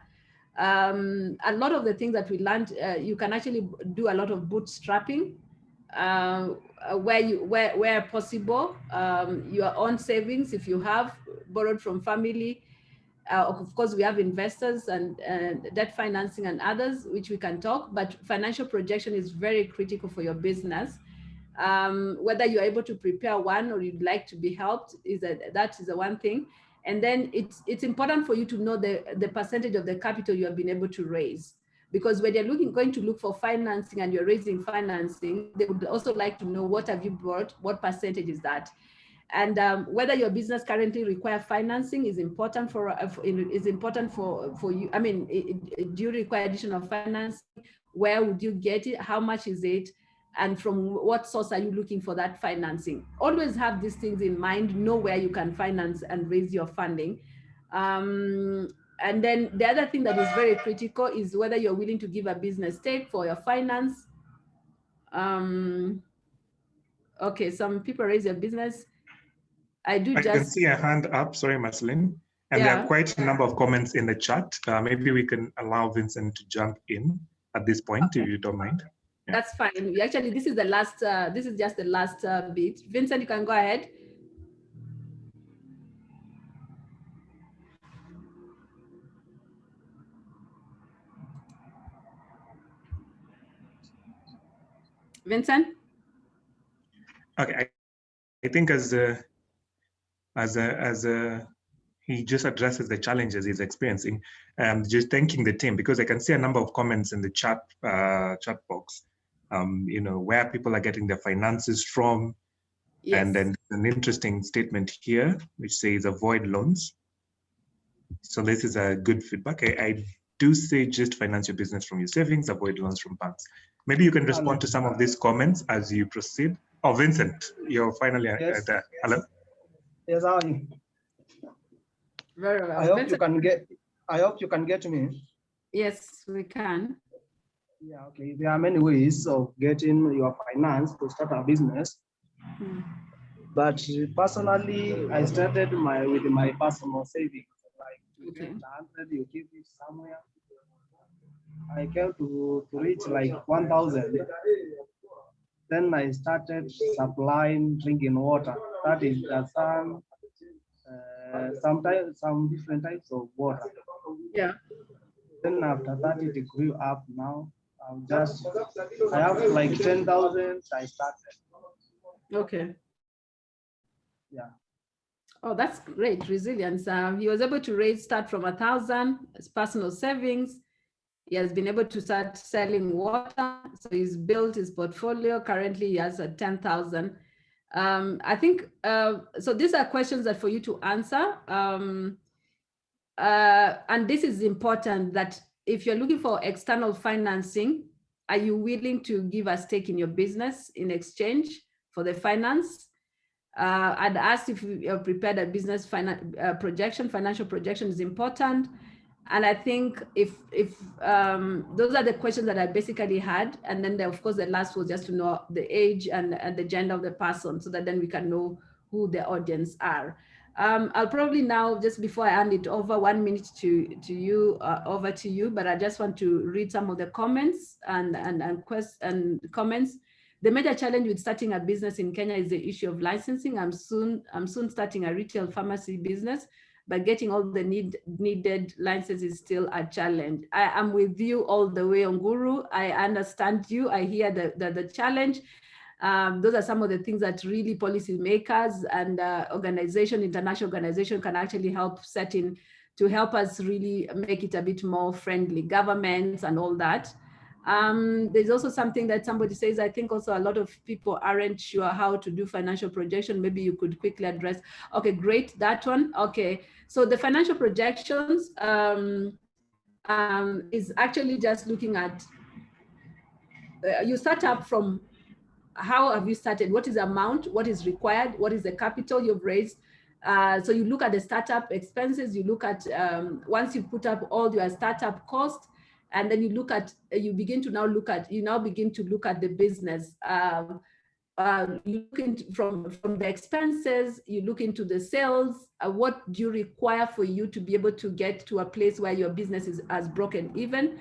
A lot of the things that we learned, you can actually do a lot of bootstrapping, where possible, your own savings if you have borrowed from family. Of course, we have investors and debt financing and others, which we can talk, but financial projection is very critical for your business. Whether you're able to prepare one or you'd like to be helped, that is the one thing. And then it's important for you to know the percentage of the capital you have been able to raise. Because when you're going to look for financing and you're raising financing, they would also like to know what have you brought, what percentage is that? And whether your business currently require financing is important for you. I mean, do you require additional financing? Where would you get it? How much is it? And from what source are you looking for that financing? Always have these things in mind, know where you can finance and raise your funding. And then the other thing that is very critical is whether you're willing to give a business take for your finance. Okay, some people raise your business. I can see a hand up, sorry, Marceline. And there are quite a number of comments in the chat. Maybe we can allow Vincent to jump in at this point, if you don't mind. Yeah. That's fine. Actually, this is the last, this is just the last bit. Vincent, you can go ahead. Vincent? Okay, I think as he just addresses the challenges he's experiencing, just thanking the team, because I can see a number of comments in the chat box, you know, where people are getting their finances from. Yes. And then an interesting statement here, which says avoid loans. So this is a good feedback. I do say just finance your business from your savings, avoid loans from banks. Maybe you can respond to some of these comments as you proceed. Oh, Vincent, you're finally there. Hello. Yes, how are you? Very well. I hope you can get. I hope you can get me. Yes, we can. Yeah. Okay. There are many ways of getting your finance to start a business. But personally, I started with my personal savings. Like you get 100, you keep it somewhere. I came to reach like 1,000. Then I started supplying drinking water. That is the sometimes some different types of water. Yeah. Then after that, it grew up. Now I have like 10,000. I started. Okay. Yeah. Oh, that's great resilience. He was able to start from 1,000 as personal savings. He has been able to start selling water. So he's built his portfolio. Currently, he has 10,000. I think, so these are questions that for you to answer. And this is important, that if you're looking for external financing, are you willing to give a stake in your business in exchange for the finance? I'd asked if you're prepared a business financial projection is important. And I think if those are the questions that I basically had. And then of course, the last was just to know the age and the gender of the person, so that then we can know who the audience are. I'll probably now, just before I hand it over, 1 minute to you, over to you, but I just want to read some of the comments and comments. The major challenge with starting a business in Kenya is the issue of licensing. I'm soon starting a retail pharmacy business, but getting all the needed licenses is still a challenge. I am with you all the way, Onguru. I understand you. I hear the challenge. Those are some of the things that really policymakers and international organization can actually help set in to help us really make it a bit more friendly, governments and all that. There's also something that somebody says, I think also a lot of people aren't sure how to do financial projection. Maybe you could quickly address. Okay, great, that one. Okay, so the financial projections is actually just looking at, you start up from how have you started? What is the amount? What is required? What is the capital you've raised? So you look at the startup expenses, you look at, once you put up all your startup costs, and then you look at, you begin to now look at the business. You look into from the expenses, you look into the sales, what do you require for you to be able to get to a place where your business is as broken even.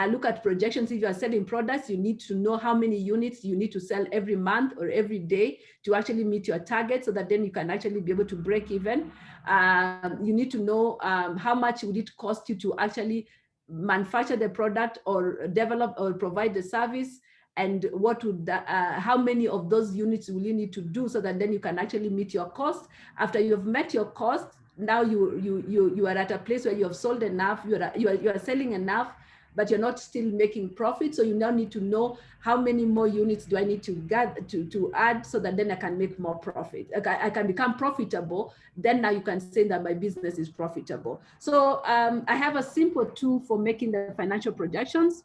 Look at projections. If you are selling products, you need to know how many units you need to sell every month or every day to actually meet your target, so that then you can actually be able to break even. You need to know how much would it cost you to actually manufacture the product or develop or provide the service, and what would how many of those units will you need to do, so that then you can actually meet your cost. After you've met your cost, now you are at a place where you have sold enough, you are selling enough, but you're not still making profit. So you now need to know how many more units do I need to get to add, so that then I can make more profit. I can become profitable. Then now you can say that my business is profitable. So I have a simple tool for making the financial projections,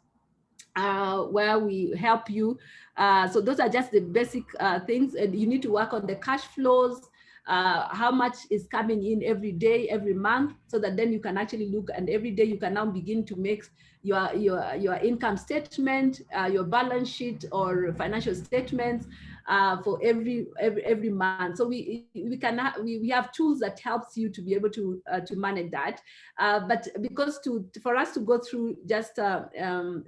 where we help you. So those are just the basic things, and you need to work on the cash flows, how much is coming in every day, every month, so that then you can actually look, and every day you can now begin to make your income statement, your balance sheet or financial statements for every month. So we have tools that helps you to be able to manage that. But because for us to go through just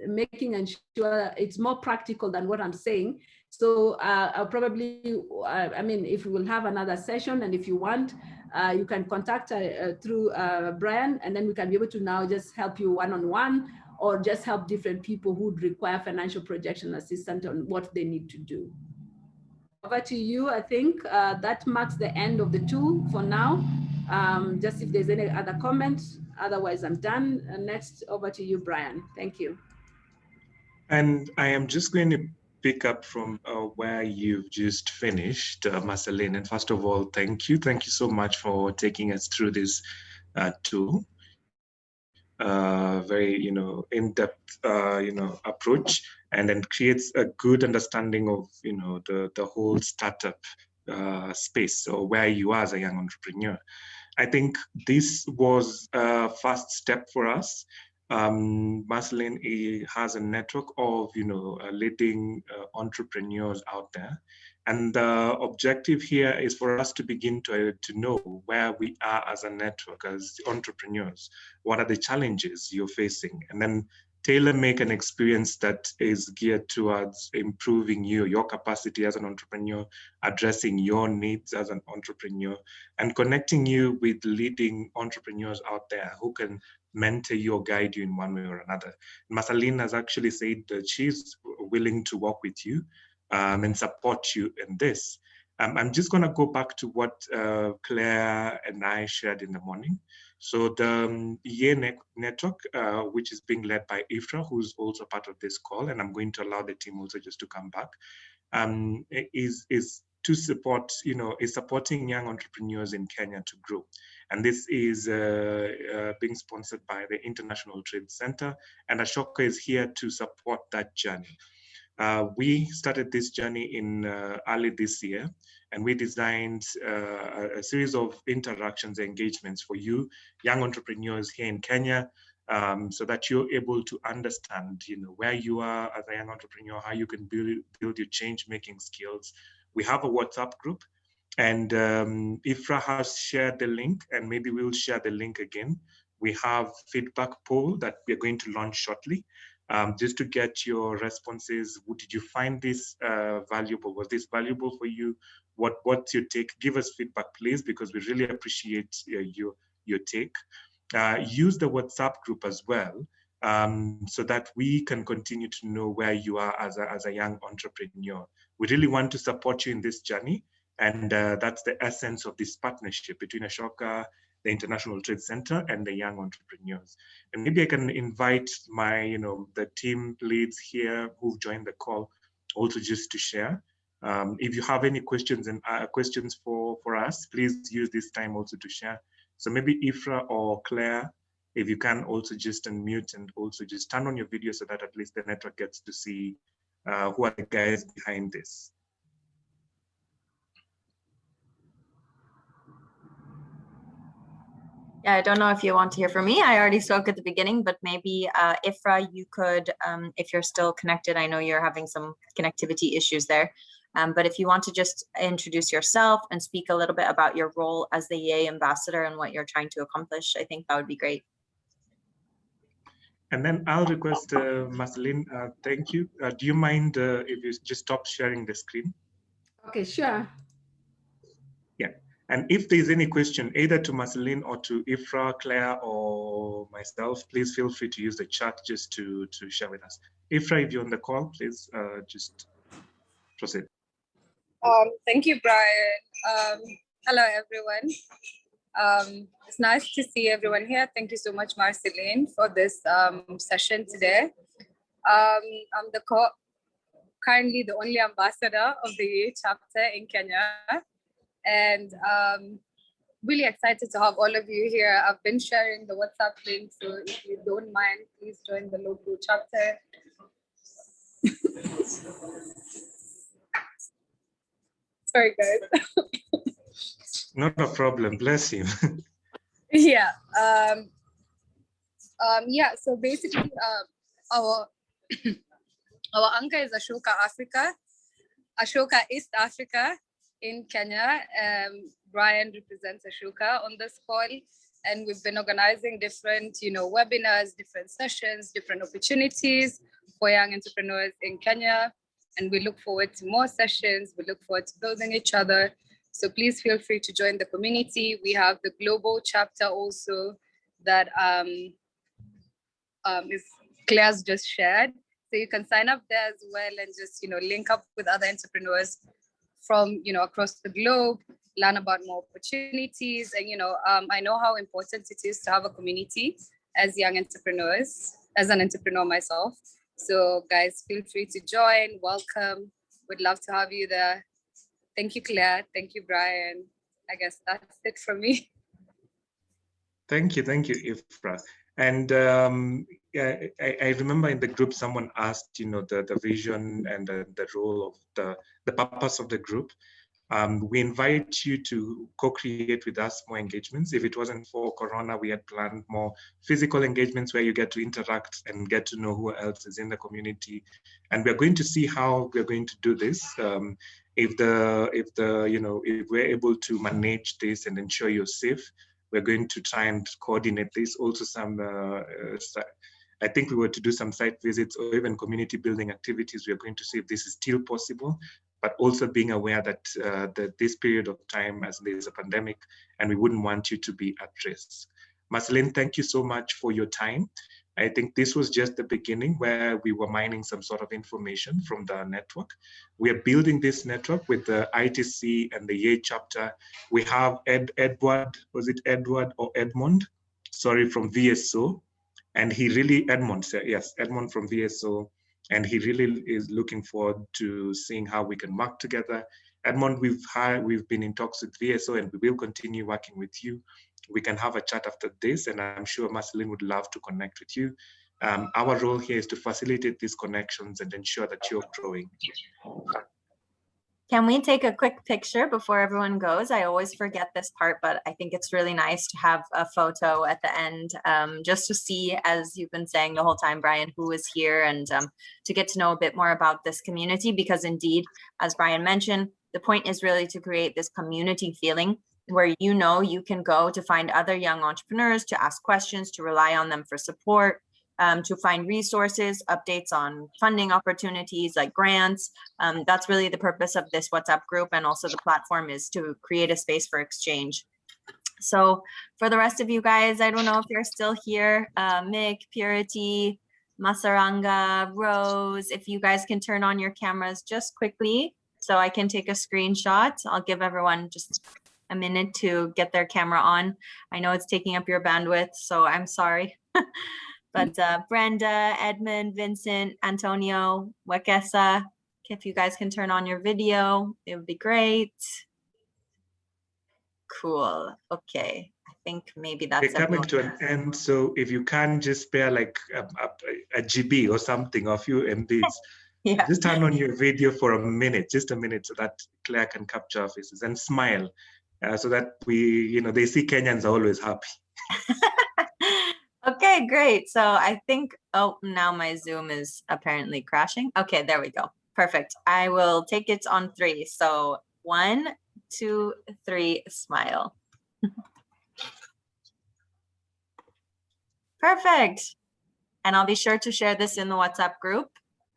making sure it's more practical than what I'm saying. So I'll probably, I mean, if we will have another session, and if you want, you can contact through Brian, and then we can be able to now just help you one-on-one, or just help different people who would require financial projection assistance on what they need to do. Over to you. I think that marks the end of the tool for now. Just if there's any other comments, otherwise I'm done. Next, over to you, Brian. Thank you. And I am just going to pick up from where you've just finished, Marceline. And first of all, thank you. Thank you so much for taking us through this tool. Very, in-depth, approach, and then creates a good understanding of, the whole startup space, or where you are as a young entrepreneur. I think this was a first step for us. Marceline has a network of, leading entrepreneurs out there. And the objective here is for us to begin to know where we are as a network, as entrepreneurs. What are the challenges you're facing? And then tailor-make an experience that is geared towards improving your capacity as an entrepreneur, addressing your needs as an entrepreneur, and connecting you with leading entrepreneurs out there who can mentor you or guide you in one way or another. Marceline has actually said that she's willing to work with you and support you in this. I'm just going to go back to what Claire and I shared in the morning. So the EA network, which is being led by Ifra, who's also part of this call, and I'm going to allow the team also just to come back, is to support, is supporting young entrepreneurs in Kenya to grow. And this is being sponsored by the International Trade Center, and Ashoka is here to support that journey. We started this journey in early this year, and we designed a series of interactions, engagements for you, young entrepreneurs here in Kenya, so that you're able to understand, where you are as a young entrepreneur, how you can build your change-making skills. We have a WhatsApp group, and Ifra has shared the link, and maybe we'll share the link again. We have feedback poll that we're going to launch shortly. Just to get your responses. Did you find this valuable? Was this valuable for you? What's your take? Give us feedback, please, because we really appreciate your take. Use the WhatsApp group as well, so that we can continue to know where you are as a young entrepreneur. We really want to support you in this journey, and that's the essence of this partnership between Ashoka, the International Trade Center, and the young entrepreneurs. And maybe I can invite my, the team leads here who've joined the call also just to share. If you have any questions and questions for us, please use this time also to share. So maybe Ifra or Claire, if you can also just unmute and also just turn on your video so that at least the network gets to see who are the guys behind this. Yeah, I don't know if you want to hear from me. I already spoke at the beginning, but maybe Ifra, you could, if you're still connected, I know you're having some connectivity issues there. But if you want to just introduce yourself and speak a little bit about your role as the YEA ambassador and what you're trying to accomplish, I think that would be great. And then I'll request Marceline, thank you. Do you mind if you just stop sharing the screen? Okay, sure. Yeah. And if there's any question, either to Marceline or to Ifra, Claire, or myself, please feel free to use the chat just to share with us. Ifra, if you're on the call, please just proceed. Thank you, Brian. Hello, everyone. It's nice to see everyone here. Thank you so much, Marceline, for this session today. I'm currently the only ambassador of the YEA chapter in Kenya, and really excited to have all of you here. I've been sharing the WhatsApp link, so if you don't mind, please join the local chapter. Sorry, guys. Not a problem, bless you. Yeah. Yeah, so basically our our anchor is Ashoka Africa, Ashoka East Africa in Kenya. Brian represents Ashoka on this call, and we've been organizing different, webinars, different sessions, different opportunities for young entrepreneurs in Kenya. And we look forward to more sessions. We look forward to building each other. So please feel free to join the community. We have the global chapter also that is Claire's just shared. So you can sign up there as well and just, link up with other entrepreneurs from, across the globe, learn about more opportunities. And, I know how important it is to have a community as young entrepreneurs, as an entrepreneur myself. So guys, feel free to join, welcome. We'd love to have you there. Thank you, Claire. Thank you, Brian. I guess that's it from me. Thank you, Ifra. And I remember in the group, someone asked, the vision and the role of the purpose of the group. We invite you to co-create with us more engagements. If it wasn't for Corona, we had planned more physical engagements where you get to interact and get to know who else is in the community. And we're going to see how we're going to do this. If we're able to manage this and ensure you're safe, we're going to try and coordinate this. Also, I think we were to do some site visits or even community building activities. We're going to see if this is still possible, but also being aware that this period of time, as there is a pandemic, and we wouldn't want you to be at risk. Marceline, thank you so much for your time. I think this was just the beginning where we were mining some sort of information from the network. We are building this network with the ITC and the YEA chapter. We have Edward, was it Edward or Edmond? Sorry, from VSO. And he really, Edmond from VSO. And he really is looking forward to seeing how we can work together. Edmond, we've been in talks with VSO and we will continue working with you. We can have a chat after this, and I'm sure Marceline would love to connect with you. Our role here is to facilitate these connections and ensure that you're growing. Can we take a quick picture before everyone goes? I always forget this part, but I think it's really nice to have a photo at the end, just to see, as you've been saying the whole time, Brian, who is here, and to get to know a bit more about this community, because indeed, as Brian mentioned, the point is really to create this community feeling where you can go to find other young entrepreneurs, to ask questions, to rely on them for support, to find resources, updates on funding opportunities like grants. That's really the purpose of this WhatsApp group, and also the platform is to create a space for exchange. So for the rest of you guys, I don't know if you're still here, Mick, Purity, Masaranga, Rose, if you guys can turn on your cameras just quickly so I can take a screenshot. I'll give everyone just a minute to get their camera on. I know it's taking up your bandwidth, so I'm sorry. But Brenda, Edmund, Vincent, Antonio, Wakesa, if you guys can turn on your video, it would be great. Cool. Okay. I think maybe that's We're coming to an end, so if you can just spare like a GB or something, or a few MBs, yeah. Just turn on your video for a minute, just a minute, so that Claire can capture our faces and smile, so that they see Kenyans are always happy. Okay, great. So I think, oh, now my Zoom is apparently crashing. Okay, there we go. Perfect. I will take it on 3. So 1, 2, 3, smile. Perfect. And I'll be sure to share this in the WhatsApp group.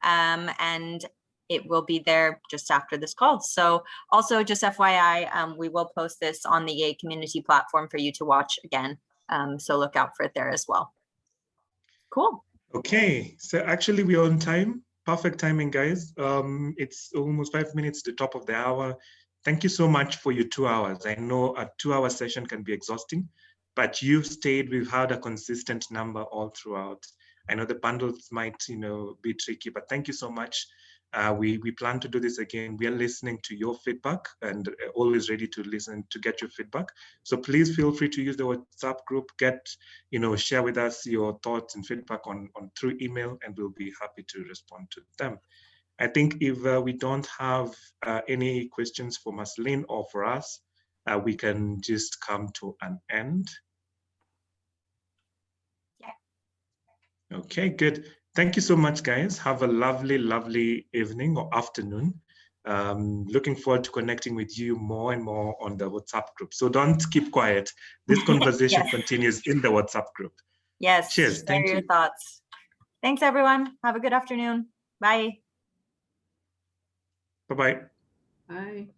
And it will be there just after this call. So also just FYI, we will post this on the EA community platform for you to watch again. So look out for it there as well. Cool. Okay, so actually we're on time. Perfect timing, guys. It's almost 5 minutes to the top of the hour. Thank you so much for your 2 hours. I know a 2-hour session can be exhausting, but you've stayed. We've had a consistent number all throughout. I know the bundles might, be tricky, but thank you so much. We plan to do this again. We are listening to your feedback and always ready to listen to get your feedback. So please feel free to use the WhatsApp group, share with us your thoughts and feedback on through email, and we'll be happy to respond to them. I think if we don't have any questions for Marceline or for us, we can just come to an end. Yeah. Okay, good. Thank you so much, guys. Have a lovely, lovely evening or afternoon. Looking forward to connecting with you more and more on the WhatsApp group. So don't keep quiet. This conversation Yes. continues in the WhatsApp group. Yes. Cheers. Thank you. Your thoughts. Thanks, everyone. Have a good afternoon. Bye. Bye-bye. Bye.